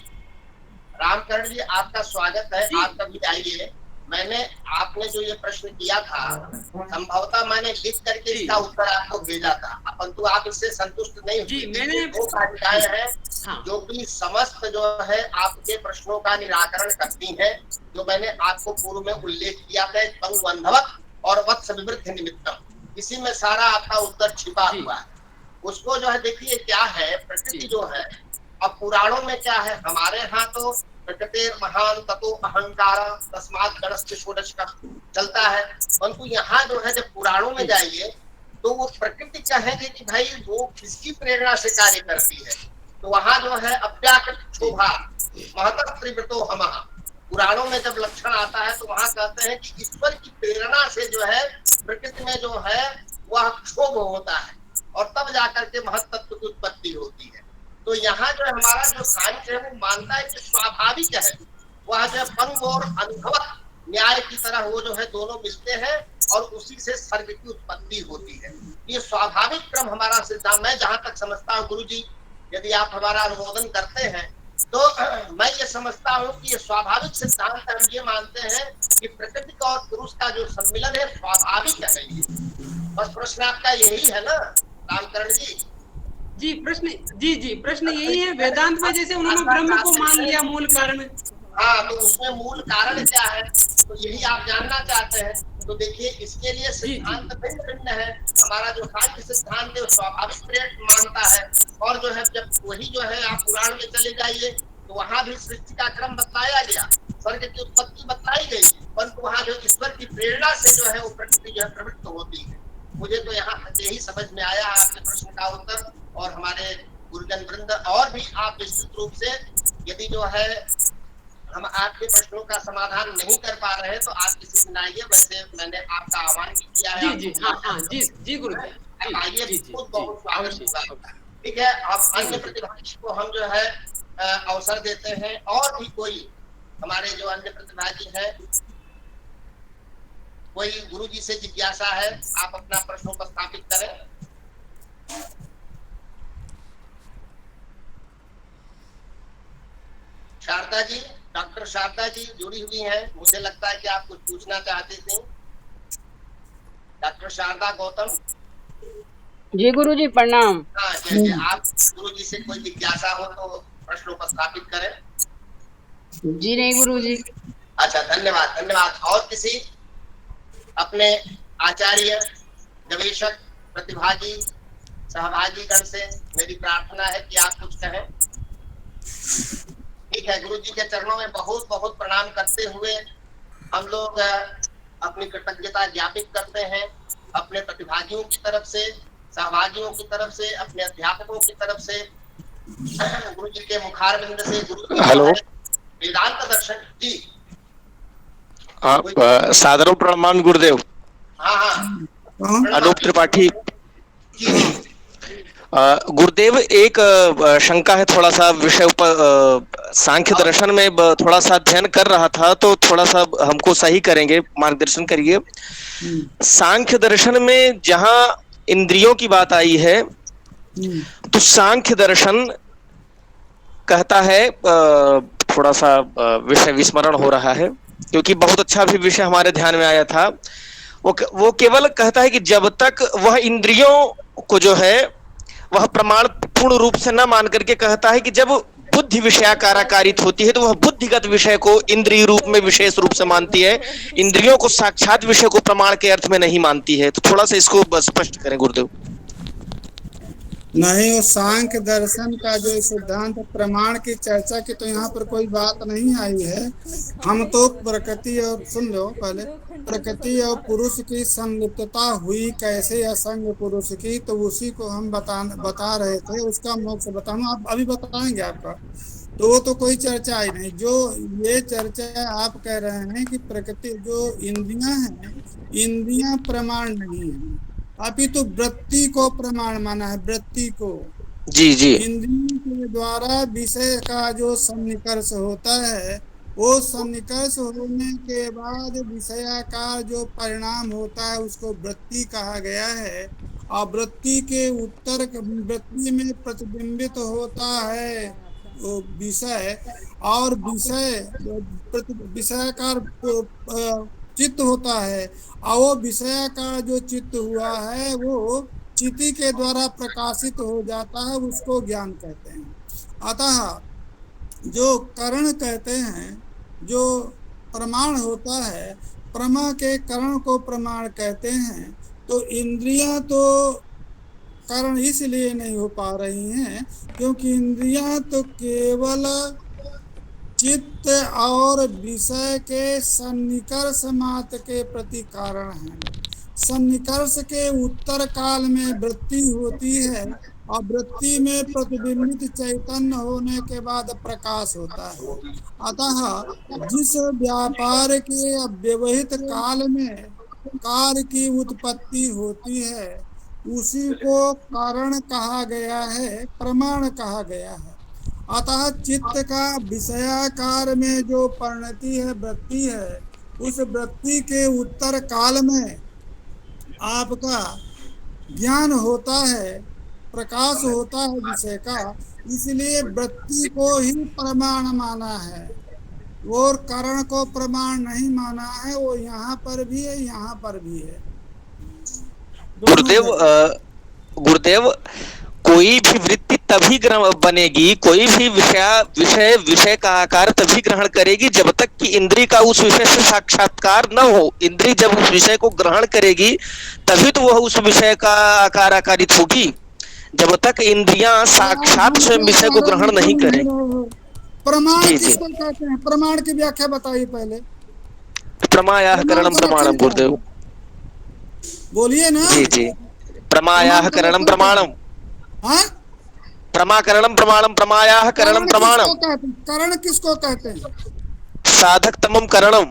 रामकरण जी, आपका स्वागत है, आप कभी आइए। मैंने आपने जो ये प्रश्न किया था, संभवतः मैंने लिख करके इसका उत्तर आपको भेजा था, परंतु आप इससे संतुष्ट नहीं जी, हुए। मैंने दो कारिकाएं हैं हाँ। जो कि समस्त जो है आपके प्रश्नों का निराकरण करती हैं, जो मैंने आपको पूर्व में उल्लेख किया था, पंग बंधवत और वत्स विवृद्ध निमित्तम, इसी में सारा आपका उत्तर छिपा हुआ है। उसको जो है देखिए क्या है, प्रकृति जो है, अब पुराणों में क्या है, हमारे यहाँ तो प्रकृति महान ततो अहंकार तस्मात् गणस्य षोडश का चलता है, परंतु यहाँ जो है जब पुराणों में जाइए तो वो प्रकृति कहेंगे कि भाई वो किसकी प्रेरणा से कार्य करती है, तो वहां जो है अव्याकृत शोभा महतः त्रिवृतो हमः, पुराणों में जब लक्षण आता है तो वहां कहते हैं कि ईश्वर की प्रेरणा से जो है प्रकृति में जो है वह क्षोभ होता है और तब जाकर के महत्त्व की उत्पत्ति होती है। तो यहाँ जो हमारा जो सांख्य है वो मानता है कि स्वाभाविक है, वह जो पंग और अनुभव न्याय की तरह वो जो है दोनों मिलते हैं और उसी से सर्ग की उत्पत्ति होती है। ये स्वाभाविक क्रम हमारा सिद्धांत, मैं जहां तक समझता हूँ गुरु जी, यदि आप हमारा अनुमोदन करते हैं तो मैं ये समझता हूँ कि ये स्वाभाविक सिद्धांत हम ये मानते हैं कि प्रकृति का और पुरुष का जो सम्मिलन है स्वाभाविक है। ये बस प्रश्न आपका यही है ना रामकरण जी? जी प्रश्न यही है, वेदांत में जैसे उन्होंने ब्रह्म को मान लिया मूल कारण। हाँ, तो उसमें मूल कारण क्या है, तो यही आप जानना चाहते हैं। तो देखिए इसके लिए सिद्धांत भिन्न भिन्न है। हमारा जो सांख्य सिद्धांत है स्वाभाविक प्रेरणा मानता है, और जो है जब वही जो है आप पुराण में चले जाइए तो वहां भी सृष्टि का क्रम बताया गया, स्वर्ग की उत्पत्ति बताई गई, परंतु वहां जो ईश्वर की प्रेरणा से जो है वो प्रकृति जो है प्रवृत्त होती है। मुझे तो यहाँ यही समझ में आया आपके प्रश्न का उत्तर, और हमारे गुरुजन वृंद और भी आप विस्तृत रूप से यदि जो है हम आपके प्रश्नों का समाधान नहीं कर पा रहे हैं तो आप किसी दिन आइए, वैसे मैंने आपका आह्वान भी किया है। जी गुरु जी, आइए, बहुत स्वागत होगा। ठीक है, अब अन्य प्रतिभागी को हम जो है अवसर देते हैं, और भी कोई हमारे जो अन्य प्रतिभागी है, कोई गुरु जी से जिज्ञासा है, आप अपना प्रश्न उपस्थापित करें। शारदा जी, डॉक्टर शारदा जी जुड़ी हुई हैं, मुझे लगता है कि आप कुछ पूछना चाहते थे। डॉक्टर शारदा गौतम जी गुरु जी प्रणाम। हाँ, जैसे आप गुरु जी से कोई जिज्ञासा हो तो प्रश्न उपस्थापित करें। जी नहीं गुरु जी। अच्छा, धन्यवाद धन्यवाद। और किसी अपने आचार्य, गवेशक, प्रतिभागी, सहभागी गण से मेरी प्रार्थना है कि आप कुछ कहें। ठीक है, गुरु जी के चरणों में बहुत बहुत प्रणाम करते हुए हम लोग अपनी कृतज्ञता ज्ञापित करते हैं अपने प्रतिभागियों की तरफ से, सहभागियों की तरफ से, अपने अध्यापकों की तरफ से, गुरु जी के मुखारविंद से। गुरु हेलो, वेदांत दर्शन जी, आप सादर प्रणाम गुरुदेव। हाँ हाँ, अनूप त्रिपाठी जी गुरुदेव, एक शंका है, थोड़ा सा विषय पर सांख्य दर्शन में थोड़ा सा अध्ययन कर रहा था, तो थोड़ा सा हमको सही करेंगे, मार्गदर्शन करिए। सांख्य दर्शन में जहां इंद्रियों की बात आई है तो सांख्य दर्शन कहता है, थोड़ा सा विषय विस्मरण हो रहा है क्योंकि बहुत अच्छा भी विषय हमारे ध्यान में आया था। वो केवल कहता है कि जब तक वह इंद्रियों को जो है वह प्रमाण पूर्ण रूप से न मान करके कहता है कि जब बुद्धि विषयाकारित होती है तो वह बुद्धिगत विषय को इंद्रिय रूप में विशेष रूप से मानती है, इंद्रियों को साक्षात विषय को प्रमाण के अर्थ में नहीं मानती है। तो थोड़ा सा इसको स्पष्ट करें गुरुदेव। नहीं, वो सांख्य दर्शन का जो सिद्धांत प्रमाण की चर्चा की तो यहाँ पर कोई बात नहीं आई है। हम तो प्रकृति और, सुन लो पहले, प्रकृति और पुरुष की संलिप्तता हुई कैसे असंग पुरुष की, तो उसी को हम बता रहे थे, उसका मोक्ष बताऊँ, आप अभी बताएंगे आपका, तो वो तो कोई चर्चा आई नहीं। जो ये चर्चा आप कह रहे हैं कि प्रकृति जो इंद्रियां हैं, इंद्रियां प्रमाण नहीं है, अभी तो वृत्ति को प्रमाण माना है, वृत्ति को। जी जी, इंद्रियों के द्वारा विषय का जो सन्निकर्ष होता है, वो सन्निकर्ष होने के बाद विषयाकार जो परिणाम होता है उसको वृत्ति कहा गया है। और वृत्ति के उत्तर वृत्ति में प्रतिबिंबित होता है विषय और विषयाकार चित्त होता है, और वो विषयाकार जो चित्त हुआ है वो चित्ती के द्वारा प्रकाशित हो जाता है, उसको ज्ञान कहते हैं। अतः जो करण कहते हैं, जो प्रमाण होता है, प्रमा के करण को प्रमाण कहते हैं। तो इंद्रियां तो करण इसलिए नहीं हो पा रही हैं क्योंकि इंद्रियां तो केवल चित्त और विषय के सन्निकर्ष मात्र के प्रति कारण हैं। सन्निकर्ष के उत्तर काल में वृत्ति होती है, और वृत्ति में प्रतिबिंबित चैतन्य होने के बाद प्रकाश होता है। अतः जिस व्यापार के अव्यवहित काल में कार्य की उत्पत्ति होती है, उसी को कारण कहा गया है, प्रमाण कहा गया है। अतः चित्त का विषयाकार में जो परिणति है, वृत्ति है, उस वृत्ति के उत्तर काल में आपका ज्ञान होता है, प्रकाश होता है विषय का, इसलिए वृत्ति को ही प्रमाण माना है, और करण को प्रमाण नहीं माना है। वो यहाँ पर भी है, यहाँ पर भी है। गुरुदेव कोई भी वृत्ति तभी बनेगी, कोई भी विषय का आकार तभी ग्रहण करेगी जब तक कि इंद्रिय का उस विषय से साक्षात्कार न हो। इंद्रिय जब उस विषय को ग्रहण करेगी तभी तो वह उस विषय का आकार आकारित होगी। जब तक इंद्रियां साक्षात स्वयं विषय को ग्रहण नहीं करेंगी। प्रमाण किसको कहते हैं? प्रमाण की व्याख्या बताइए पहले। प्रमायाः करणं प्रमाणम। गुरुदेव बोलिए ना। जी जी। प्रमायाः करणं प्रमाणम। हाँ, प्रमाकरणम प्रमाणम, प्रमायाः करणं प्रमाणम। करण किसको कहते हैं? साधक तमम करणम।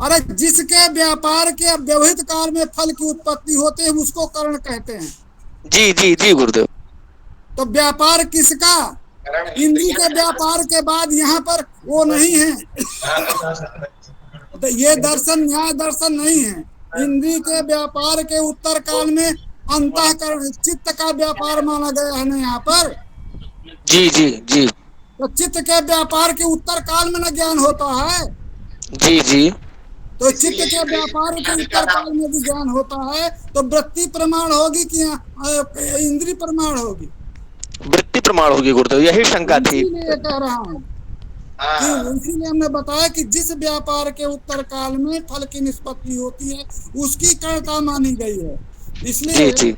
अरे जिसके व्यापार के अव्यवहित काल में फल की उत्पत्ति होते है उसको करण कहते हैं। जी जी जी गुरुदेव। तो व्यापार किसका? इंद्रिय के व्यापार के बाद यहाँ पर वो नहीं है। तो ये दर्शन न्याय दर्शन नहीं है। इंद्रिय के व्यापार के उत्तर काल में अंतःकरण चित्त का व्यापार माना गया है ना यहाँ पर। जी जी जी। तो चित्त के व्यापार के उत्तर काल में न ज्ञान होता है। जी जी। तो चित्त के व्यापार के उत्तर काल में भी ज्ञान होता है। तो वृत्ति प्रमाण होगी कि इंद्रिय प्रमाण होगी? वृत्ति प्रमाण होगी गुरुदेव, यही शंका थी। इसीलिए कह रहा हूँ, इसीलिए हमने बताया कि जिस व्यापार के उत्तर काल में फल की निष्पत्ति होती है उसकी कर्ता मानी गई है। इसलिए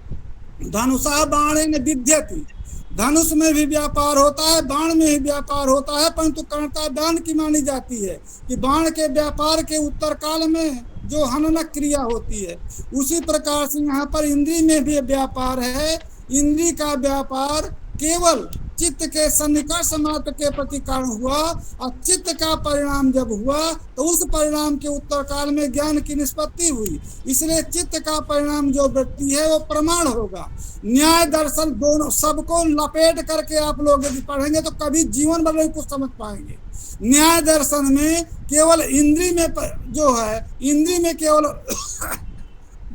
धनुषा बाणेन विद्यति, धनुष में भी व्यापार होता है, बाण में भी व्यापार होता है, परंतु कर्ता बाण की मानी जाती है कि बाण के व्यापार के उत्तर काल में जो हननक क्रिया होती है। उसी प्रकार से यहाँ पर इंद्रिय में भी व्यापार है। इंद्रिय का व्यापार केवल चित्त के सन्निकर्ष मात्र के प्रति कारण हुआ, और चित्त का परिणाम जब हुआ तो उस परिणाम के उत्तर काल में ज्ञान की निष्पत्ति हुई। इसलिए चित्त का परिणाम जो वृत्ति है वो प्रमाण होगा। न्याय दर्शन दोनों सबको लपेट करके आप लोग यदि पढ़ेंगे तो कभी जीवन भर नहीं कुछ समझ पाएंगे। न्याय दर्शन में केवल इंद्रिय में जो है, इंद्रिय में केवल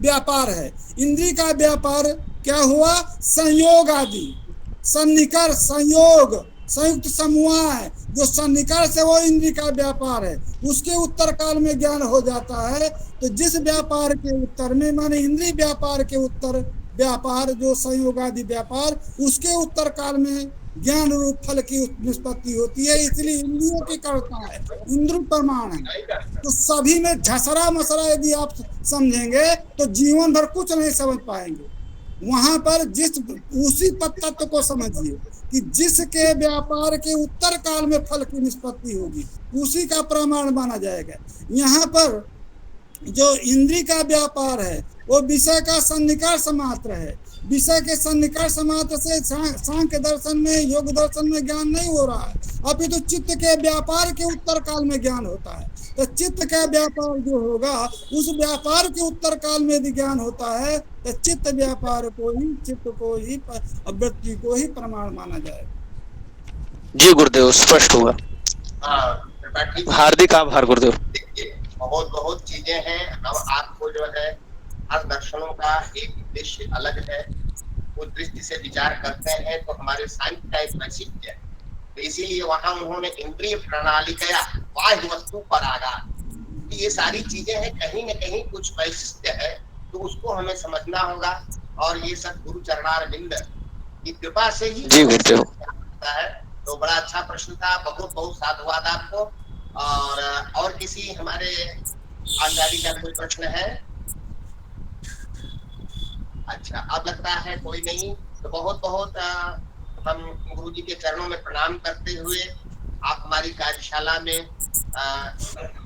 व्यापार है। इंद्रिय का व्यापार क्या हुआ? संयोग आदि, सन्निकर्ष, संयोग, संयुक्त समूह है जो सन्निकर्ष है वो इंद्रिय का व्यापार है। उसके उत्तर काल में ज्ञान हो जाता है। तो जिस व्यापार के उत्तर में माने इंद्रिय व्यापार के उत्तर व्यापार जो संयोग आदि व्यापार, उसके उत्तर काल में ज्ञान रूप फल की निष्पत्ति होती है। इसलिए इंद्रियों की कर्ता है, इंद्र प्रमाण है। तो सभी में झसरा मसरा यदि आप समझेंगे तो जीवन भर कुछ नहीं समझ पाएंगे। वहां पर जिस उसी तत्व को समझिए कि जिसके व्यापार के उत्तर काल में फल की निष्पत्ति होगी उसी का प्रमाण माना जाएगा। यहाँ पर जो इंद्रिय का व्यापार है वो विषय का सन्निकर्ष मात्र है। विषय के सन्निकर्ष मात्र से सांख्य दर्शन में, योग दर्शन में ज्ञान नहीं हो रहा है, अपितु चित्त के व्यापार के उत्तर काल में ज्ञान होता है। तो चित्त का व्यापार जो होगा उस व्यापार के उत्तर काल में यदि ज्ञान होता है तो चित्त व्यापार को ही, चित्त को ही, वृत्ति को ही प्रमाण माना जाएगा। जी गुरुदेव, स्पष्ट हुआ। हार्दिक आभार गुरुदेव। बहुत बहुत चीजें हैं। अब आपको जो है हर दर्शनों का एक उद्देश्य अलग है। उस दृष्टि से विचार करते हैं तो हमारे सांख्य का एक वैशिष्ट्य है तो इसीलिए वहां उन्होंने इंद्रिय प्रणाली कया बाह्य वस्तु पर आघात। ये सारी चीजें हैं, कहीं न कहीं कुछ वैशिष्ट्य है, तो उसको हमें समझना होगा। और ये सब गुरु चरणारविंद की कृपा से ही जी गुरुदेव। है। तो बड़ा अच्छा प्रश्न था, बहुत बहुत साधुवाद आपको। और किसी हमारे आचार्य का कोई प्रश्न है? अच्छा, अब लगता है कोई नहीं। तो बहुत बहुत हम गुरु जी के चरणों में प्रणाम करते हुए आप हमारी कार्यशाला में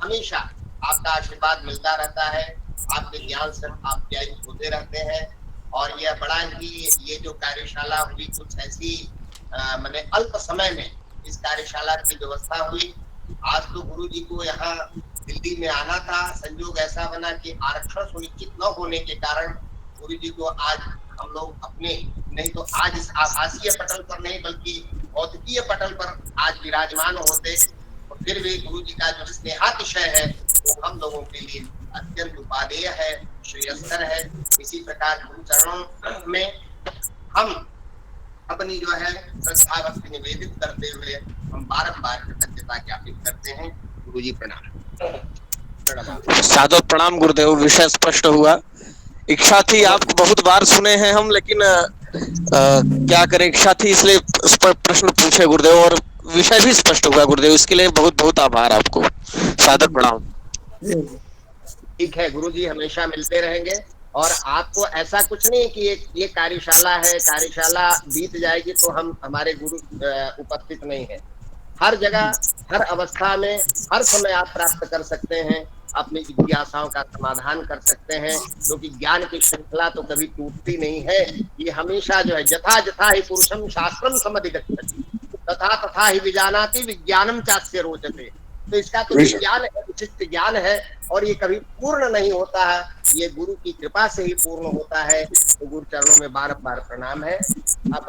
हमेशा आपका आशीर्वाद मिलता रहता है, आपके ज्ञान से आप प्यारित होते रहते हैं। और यह बड़ा ही, ये जो कार्यशाला हुई कुछ ऐसी मैंने अल्प समय में इस कार्यशाला की व्यवस्था हुई। आज तो गुरु जी को यहाँ दिल्ली में आना था, संयोग ऐसा बना कि आरक्षण सुनिश्चित न होने के कारण गुरु जी को आज हम लोग अपने, नहीं तो आज इस आभासीय पटल पर नहीं बल्कि भौतिकीय पटल पर आज विराजमान होते। और फिर भी गुरु जी का जो स्नेहातिशय है वो हम लोगों के लिए अत्यंत उपादेय है, श्रेयस्कर है। इसी प्रकार गुरु चरणों में हम अपनी जो है श्रद्धा भक्ति निवेदित करते हुए हम बारंबार कृतज्ञता ज्ञापित करते हैं। गुरु जी प्रणाम। सादर प्रणाम गुरुदेव। विषय स्पष्ट हुआ। इच्छा थी आपको बहुत बार सुने हैं हम, लेकिन क्या करें, इच्छा थी इसलिए प्रश्न पूछे गुरुदेव, और विषय भी स्पष्ट हुआ गुरुदेव। इसके लिए बहुत बहुत आभार आपको। सादर प्रणाम। ठीक है, गुरु जी हमेशा मिलते रहेंगे। और आपको ऐसा कुछ नहीं कि ये कार्यशाला है, कार्यशाला बीत जाएगी तो हम हमारे गुरु उपस्थित नहीं है। हर जगह, हर अवस्था में, हर समय आप प्राप्त कर सकते हैं, अपनी जिज्ञासाओं का समाधान कर सकते हैं, क्योंकि ज्ञान की श्रृंखला तो कभी टूटती नहीं है। ये हमेशा जो है जथा जथा ही पुरुषम शास्त्रम समधिगच्छति तथा तथा ही विजानाति विज्ञानम चास्य रोचते। तो इसका तो विज्ञान है, विशिष्ट ज्ञान है, और ये कभी पूर्ण नहीं होता है, ये गुरु की कृपा से ही पूर्ण होता है। तो गुरु चरणों में बार बार प्रणाम है। अब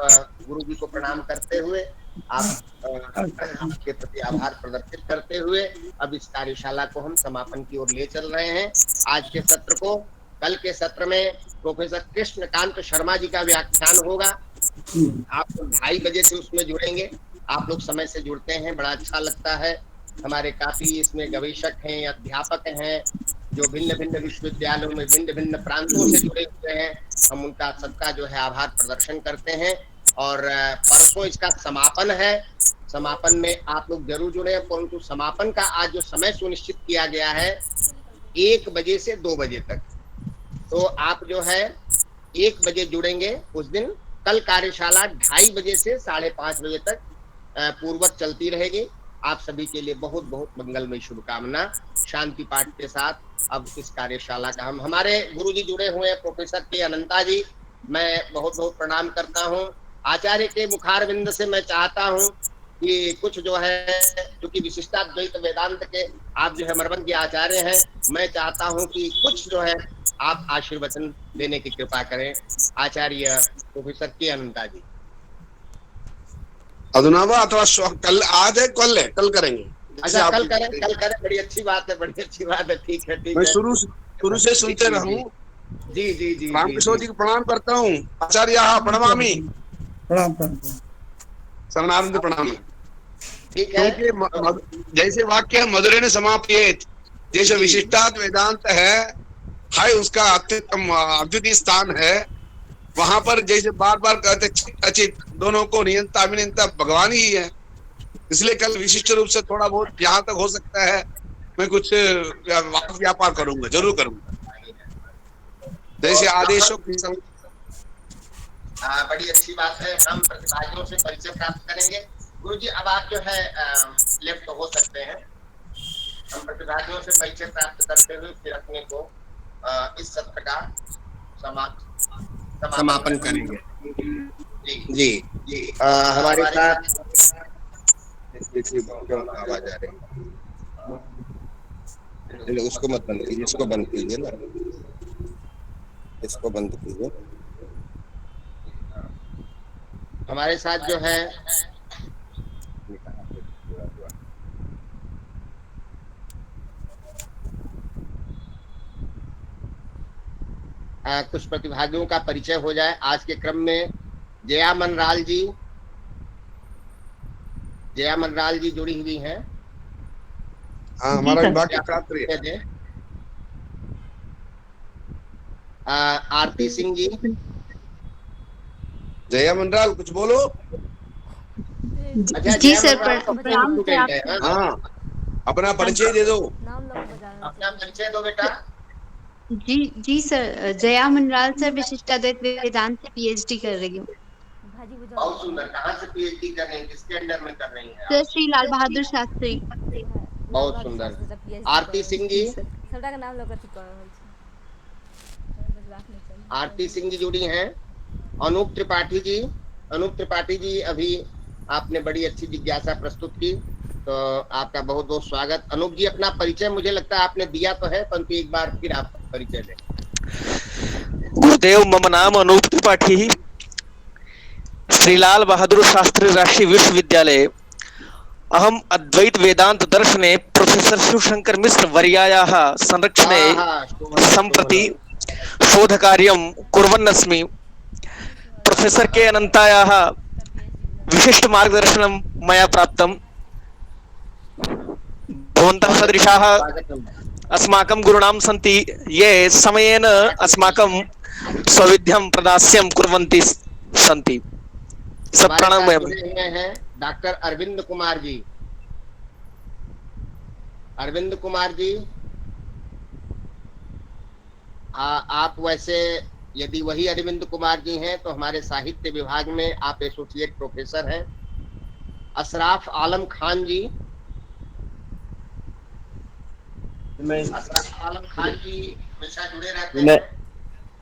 गुरु जी को प्रणाम करते हुए आपके प्रति आभार प्रदर्शित करते हुए अब इस कार्यशाला को हम समापन की ओर ले चल रहे हैं। आज के सत्र को, कल के सत्र में प्रोफेसर कृष्णकांत शर्मा जी का व्याख्यान होगा। आप 2:30 बजे से उसमें जुड़ेंगे। आप लोग समय से जुड़ते हैं, बड़ा अच्छा लगता है। हमारे काफी इसमें गवेषक हैं, अध्यापक हैं, जो भिन्न भिन्न विश्वविद्यालयों में भिन्न भिन्न प्रांतों से जुड़े हुए हैं। हम उनका सबका जो है आभार प्रदर्शन करते हैं। और परसों इसका समापन है। समापन में आप लोग जरूर जुड़े, परंतु समापन का आज जो समय सुनिश्चित किया गया है 1 बजे से 2 बजे तक। तो आप जो है 1 बजे जुड़ेंगे उस दिन। कल कार्यशाला 2:30 बजे से 5:30 बजे तक पूर्ववत चलती रहेगी। आप सभी के लिए बहुत बहुत मंगलमय शुभकामना। शांति पाठ के साथ अब इस कार्यशाला का हमारे गुरु जी जुड़े हुए हैं, प्रोफेसर के अनंता जी, मैं बहुत बहुत प्रणाम करता हूँ। आचार्य के मुखारविंद से मैं चाहता हूँ कि कुछ जो है, क्योंकि विशिष्टाद्वैत वेदांत के आप जो है मर्मज्ञ आचार्य हैं, मैं चाहता हूँ कि कुछ जो है आप आशीर्वचन देने की कृपा करें। आचार्य प्रोफेसर के अनंता जी। अधुना वा अथवा कल? आज है, कल है, कल करेंगे। अच्छा, कल करें, कल करें। बड़ी अच्छी बात है, बड़ी अच्छी बात है। ठीक है, ठीक है। मैं शुरू से सुनते रहूं। जी जी जी। रामकिशोर जी को प्रणाम करता हूँ। आचार्य प्रणमामि। प्रणाम। शरणानंद प्रणाम। ठीक है। क्योंकि जैसे वाक्य है मधुरेण समाप्येत, जैसे विशिष्टाद्वैत वेदांत है उसका अद्वितीय स्थान है। वहां पर जैसे बार बार कहते चित्त अचित दोनों को नियंता अभिनियंता भगवान ही है। इसलिए कल विशिष्ट रूप से थोड़ा बहुत जहां तक हो सकता है मैं कुछ व्यापार करूंगा, जरूर करूंगा, जैसे आदेशों की। बड़ी अच्छी बात है। हम प्रतिभागियों से परिचय प्राप्त करेंगे। गुरु जी, अब आप जो है लेफ्ट हो सकते हैं। हम प्रतिभागियों से परिचय प्राप्त करते हुए फिर अपने को इस सत्र का समापन करेंगे। जी जी। हमारे साथ आवाज आ रही है, उसको मत बंद कीजिए, इसको बंद कीजिए ना, इसको बंद कीजिए। हमारे साथ जो है कुछ प्रतिभागियों का परिचय हो जाए। आज के क्रम में जया मनराल जी, जया मनराल जी जुड़ी हुई हैं। हाँ, हमारा विभाग के छात्र है। दे आरती सिंह जी। जया मंडराल कुछ बोलो। अच्छा, जी जया सर, मनराल का प्रणाम सर स्टूडेंट है। आपको। हाँ, अपना परिचय दे दो। नाम लोग बताना अपना परिचय दो बेटा। जी सर, जया मनराल सर, विशिष्टाद्वैत वेदांत से पीएचडी कर रही हूँ। भाजी बुझाओ। बहुत सुंदर। कहाँ से पीएचडी कर रही हैं, किसके अंडर में कर रही हैं सर आप? श्री लाल बहादुर शास्त्री। बहुत सुंदर। आरती सिंह जी। सबटा के नाम लोग अथी कर रहल छै। आरती सिंह जी जुड़ी हैं। अनूप त्रिपाठी जी। अनूप त्रिपाठी जी, अभी आपने बड़ी अच्छी जिज्ञासा प्रस्तुत की, तो आपका बहुत बहुत स्वागत। अनूप जी, अपना परिचय मुझे लगता है आपने दिया तो है, परंतु एक बार फिर आप परिचय दें। गुरुदेव, मम नाम अनूप त्रिपाठी, श्रीलाल बहादुर शास्त्री राष्ट्रीय विश्वविद्यालय। अहम अद्वैत वेदांत दर्शने प्रोफेसर शिवशंकर मिश्र वर्यायाः संरक्षणे सम्प्रति शोधकार्यं कुर्वन्नस्मि। प्रोफेसर के अनंतायाः विशिष्ट मार्गदर्शनं मया प्राप्तं। भवन्तः सदृशाः अस्माकं गुरूणां सन्ति, ये समयेन अस्माकं सौविध्यं प्रदास्यं कुर्वन्ति सन्ति। सब प्रणाम हैं डॉक्टर अरविंद कुमार जी। अरविंद कुमार जी, आप वैसे यदि वही अरविंद कुमार जी हैं तो हमारे साहित्य विभाग में आप एसोसिएट प्रोफेसर हैं। अशराफ आलम खान जी। अशराफ आलम खान जी हमेशा जुड़े रहते हैं।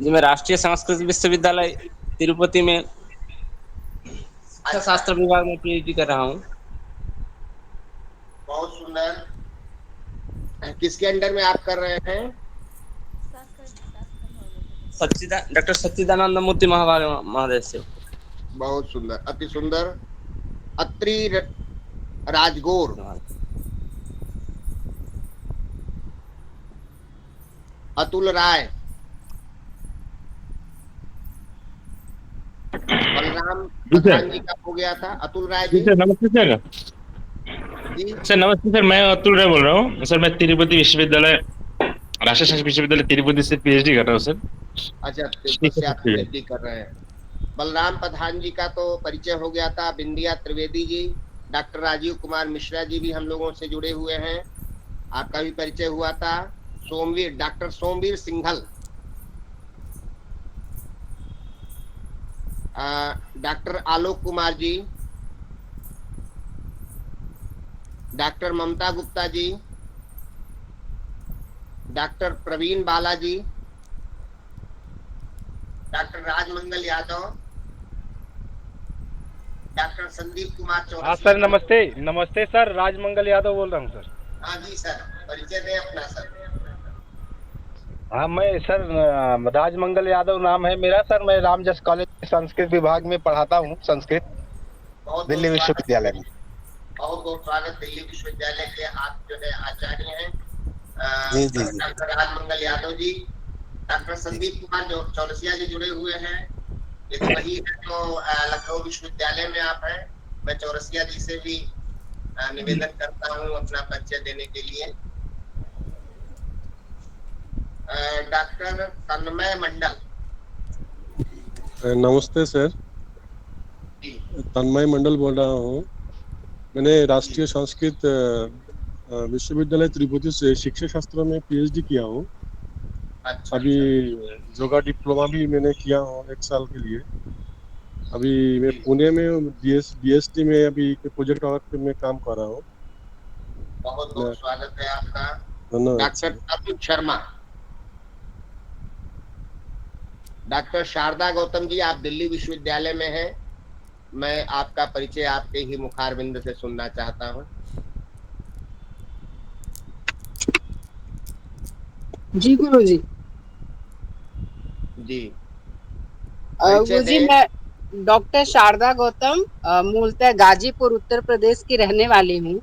जी, मैं राष्ट्रीय संस्कृत विश्वविद्यालय तिरुपति में शास्त्र विभाग में पीएचडी कर रहा हूँ। बहुत सुंदर। किसके अंडर में आप कर रहे हैं? डॉक्टर सच्चिदानंद मूर्ति महोदय से। बहुत सुंदर, अति सुंदर। अत्रि राजगौर। अतुल राय। बलराम प्रधान जी का हो गया था। अतुल राय जी। सर नमस्ते सर। जी सर नमस्ते सर, मैं अतुल राय बोल रहा हूँ सर। मैं तिरुपति विश्वविद्यालय, राष्ट्रीय संस्कृत विश्वविद्यालय तिरुपति से पीएचडी कर रहा हूँ सर। अच्छा, तिरुपति से आप पीएचडी कर रहे हैं। बलराम प्रधान जी का तो परिचय हो गया था। बिंदिया त्रिवेदी जी, डॉक्टर राजीव कुमार मिश्रा जी भी हम लोगों से जुड़े हुए हैं, आपका भी परिचय हुआ था। Somvir, doctor Somvir Singhal. Doctor Alok Kumar ji, doctor Mamta Gupta ji, doctor Praveen Balaji, doctor Rajmangal Yadav, doctor Sandeep Kumar Chaurasia. हाँ सर, नमस्ते। नमस्ते सर, राजमंगल यादव बोल रहा हूँ सर। हाँ जी सर, परिचय दें अपना सर। हाँ, मैं सर राजमंगल यादव नाम है मेरा सर। मैं रामजस कॉलेज संस्कृत विभाग में पढ़ाता हूँ, संस्कृत, दिल्ली विश्वविद्यालय में। बहुत बहुत स्वागत। दिल्ली विश्वविद्यालय के आप जो है आचार्य हैं डॉक्टर राजमंगल यादव जी। डॉक्टर संदीप कुमार जो चौरसिया जी जुड़े हुए हैं, यदि वही है तो लखनऊ विश्वविद्यालय में आप हैं। मैं चौरसिया जी से भी निवेदन करता हूँ अपना परिचय देने के लिए। डॉक्टर तन्मय मंडल। नमस्ते सर, तन्मय मंडल बोल रहा हूँ। मैंने राष्ट्रीय संस्कृत विश्वविद्यालय तिरुपति से शिक्षा शास्त्र में पीएचडी किया हूँ। अच्छा, अभी योगा डिप्लोमा भी मैंने किया हूँ 1 साल के लिए। अभी मैं पुणे में डीएसटी में अभी प्रोजेक्ट वर्क में काम कर रहा हूँ। बहुत बहुत स्वागत है आपका। धन्यवाद। डॉक्टर अरुण शर्मा। डॉक्टर शारदा गौतम जी, आप दिल्ली विश्वविद्यालय में हैं। मैं आपका परिचय आपके ही मुखारबिंद से सुनना चाहता हूँ। जी गुरु जी। जी गुरु जी, मैं डॉक्टर शारदा गौतम, मूलतः गाजीपुर उत्तर प्रदेश की रहने वाली हूँ।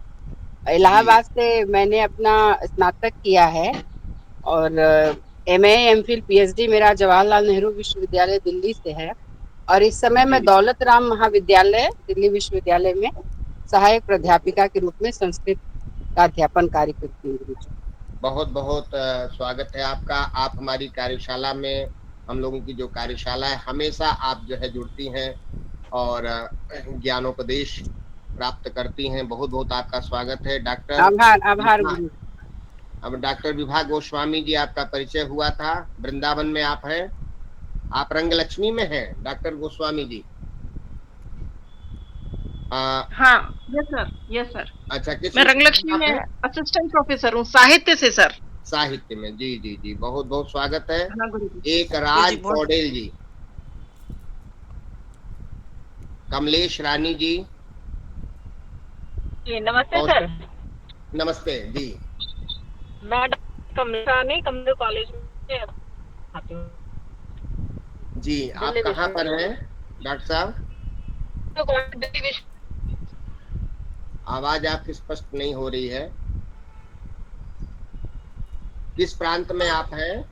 इलाहाबाद से मैंने अपना स्नातक किया है और एमए एमफिल पीएचडी मेरा जवाहरलाल नेहरू विश्वविद्यालय दिल्ली से है। और इस समय मैं दौलत राम महाविद्यालय दिल्ली विश्वविद्यालय में सहायक प्राध्यापिका के रूप में संस्कृत का अध्यापन कार्य करती हूँ गुरुजी। बहुत बहुत स्वागत है आपका। आप हमारी कार्यशाला में, हम लोगों की जो कार्यशाला है, हमेशा आप जो है जुड़ती हैं और ज्ञानोपदेश प्राप्त करती हैं। बहुत बहुत आपका स्वागत है डॉक्टर। आभार गुरु। अब डॉक्टर विभा गोस्वामी जी, आपका परिचय हुआ था, वृंदावन में आप हैं। आप रंगलक्ष्मी में हैं डॉक्टर गोस्वामी जी? हाँ, यस सर। अच्छा, किस मैं रंगलक्ष्मी में असिस्टेंट प्रोफेसर हूँ, साहित्य से सर। साहित्य में, जी जी जी, बहुत बहुत स्वागत है। हाँ गुरुजी। एक राज पौडेल जी, कमलेश रानी जी, नमस्ते सर। नमस्ते जी। मैं कमलेश रानी, कमलेश कॉलेज में आती हूँ जी। आप कहाँ पर हैं डॉक्टर साहब? आवाज आपकी स्पष्ट नहीं हो रही है। किस प्रांत में आप हैं?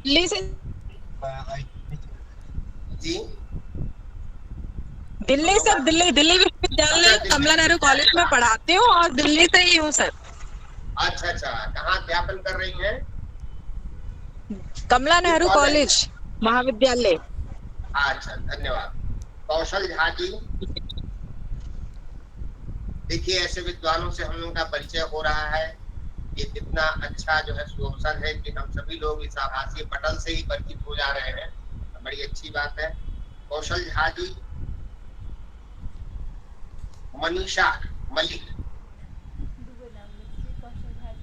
दिल्ली से जी। दिल्ली सर, दिल्ली विश्वविद्यालय कमला नेहरू कॉलेज में पढ़ाती हूँ और दिल्ली से ही हूँ सर। अच्छा अच्छा, कहाँ अध्यापन कर रही हैं? कमला नेहरू कॉलेज महाविद्यालय। अच्छा, धन्यवाद। कौशल झा जी, देखिए ऐसे विद्वानों से हम लोगों का परिचय हो रहा है, ये कितना अच्छा जो है सुअवसर है कि हम सभी लोग इस आभासीय पटल से ही परिचित हो जा रहे हैं, बड़ी अच्छी बात है। कौशल झा जी, मनीषा मलिक,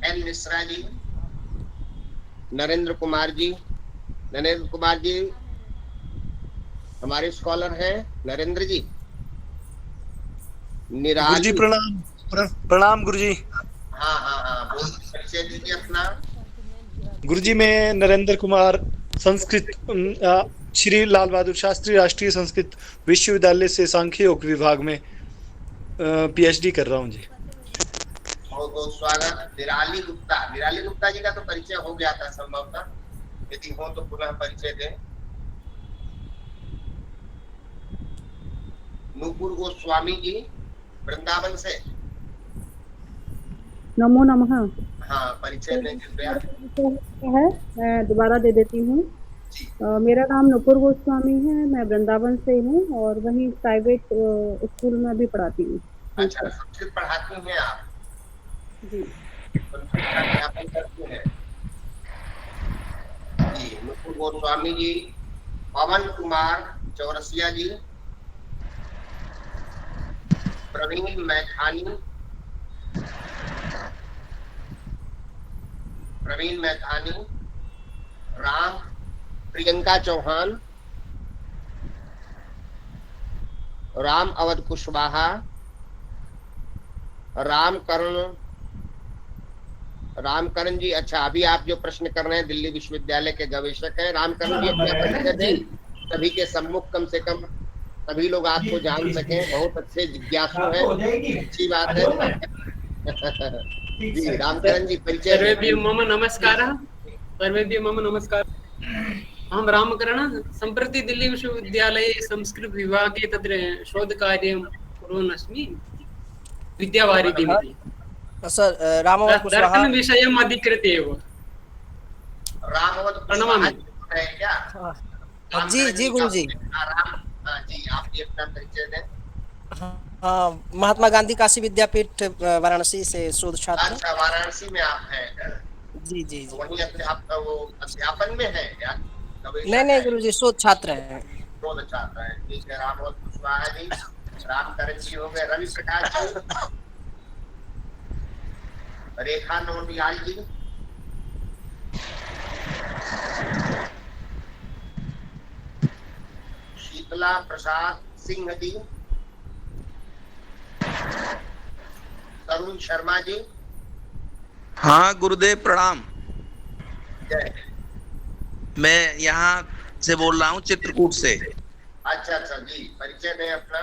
एन मिश्रा जी, नरेंद्र कुमार जी। नरेंद्र कुमार जी हमारे स्कॉलर हैं। नरेंद्र जी, गुरु जी प्रणाम। प्रणाम गुरु जी। हाँ हाँ हाँ, बहुत परिचय दीजिए अपना। गुरु जी, मैं नरेंद्र कुमार, संस्कृत श्री लाल बहादुर शास्त्री राष्ट्रीय संस्कृत विश्वविद्यालय से सांख्य योग विभाग में पीएचडी कर रहा हूँ जी। बहुत बहुत स्वागत। विराली गुप्ता जी का तो परिचय हो गया था संभवतः, यदि हो तो पुनः परिचय दें। नूपुर गोस्वामी जी, वृंदावन से। नमो नमः। हाँ, परिचय दें कृपया। है, मैं दोबारा दे देती हूँ। मेरा नाम नूपुर गोस्वामी है, मैं वृंदावन से हूँ और वहीं प्राइवेट स्कूल में भी पढ़ाती हूँ। अच्छा, संस्कृत पढ़ाती हैं आप? जी। संस्कृत का अध्यापन करती हैं जी। नूपुर गोस्वामी जी। पवन कुमार चौरसिया जी, प्रवीण मैथानी, राम प्रियंका चौहान, राम अवध कुशवाहा, रामकरण जी। अच्छा, अभी आप जो प्रश्न कर रहे हैं दिल्ली विश्वविद्यालय के गवेषक हैं। रामकरण जी, अपना परिचय दें सभी के सम्मुख, कम से कम सभी लोग आपको जान सकें। बहुत अच्छे जिज्ञासु हैं, अच्छी बात है। जी, रामकरण जी, परिचय। सर्वेभ्यो मम नमस्कार। अहं रामकरण, सम्प्रति दिल्ली विश्वविद्यालये संस्कृत विभागे तत्र शोधकार्यं कुर्वन् अस्मि, विद्यावारिधिमिति। सर, रामवत कुशवाहा दर्शन विषयम् अधिकृत्य एव। रामवत प्रणमामि। क्या? जी जी गुरु जी। जी, आप ये अपना परिचय दें। हाँ, महात्मा गांधी काशी विद्यापीठ वाराणसी से शोध छात्र। अच्छा, वाराणसी में आप हैं? जी जी जी। वहीं अध्यापन में है या? नहीं गुरु जी, शोध छात्र हैं। शोध छात्र हैं, ठीक है। रामवत कुशवाहा जी, रामकरण जी हो गए। रवि प्रकाश जी, रेखा नोटियाल जी, शीतला प्रसाद सिंह जी, तरुण शर्मा जी। हाँ गुरुदेव प्रणाम। जय। मैं यहाँ से बोल रहा हूँ, चित्रकूट से। अच्छा अच्छा जी, परिचय दें अपना।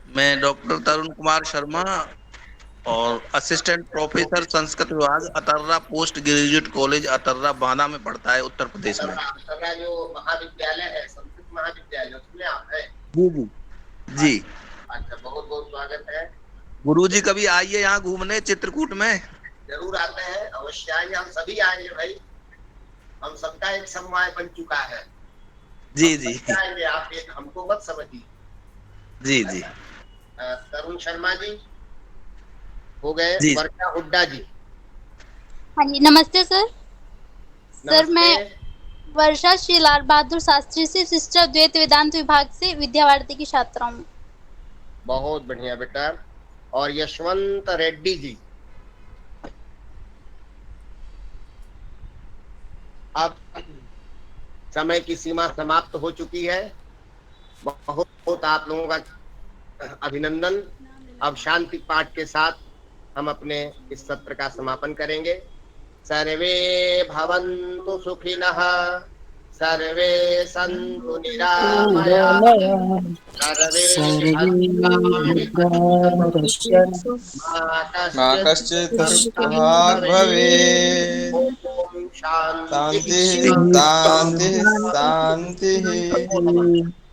मैं डॉक्टर तरुण कुमार शर्मा और असिस्टेंट प्रोफेसर संस्कृत विभाग Atarra post graduate college Atarra Banda में पढ़ता है, उत्तर प्रदेश में। अतर्रा जो महाविद्यालय है, संस्कृत महाविद्यालय, उसमें आप हैं? जी जी जी। अच्छा, बहुत को स्वागत है। गुरुजी कभी आइए यहाँ घूमने चित्रकूट में। जरूर आते हैं, अवश्य आइए, हम सभी आएंगे भाई, हम सबका एक समवाय बन चुका है। जी जी आएंगे, आप एक हमको मत समझिए। जी जी। तरुण शर्मा जी हो गए, जी। वर्षा हुड्डा जी। हाँ जी, नमस्ते सर। सर नमस्ते। मैं वर्षा श्री लाल बहादुर शास्त्री से शिष्ट द्वैत वेदांत विभाग से विद्यावारिधि की छात्रा हूँ। बहुत बढ़िया बेटा। और यशवंत रेड्डी जी। अब समय की सीमा समाप्त हो चुकी है। बहुत बहुत आप लोगों का अभिनंदन। अब शांति पाठ के साथ हम अपने इस सत्र का समापन करेंगे। सर्वे भवन्तु सुखिनः, सर्वे सन्तु निरामयाः, सर्वे मा कश्चित् दुःखभाग् भवेत्। ओम शांति शान्तिः शान्तिः शान्तिः।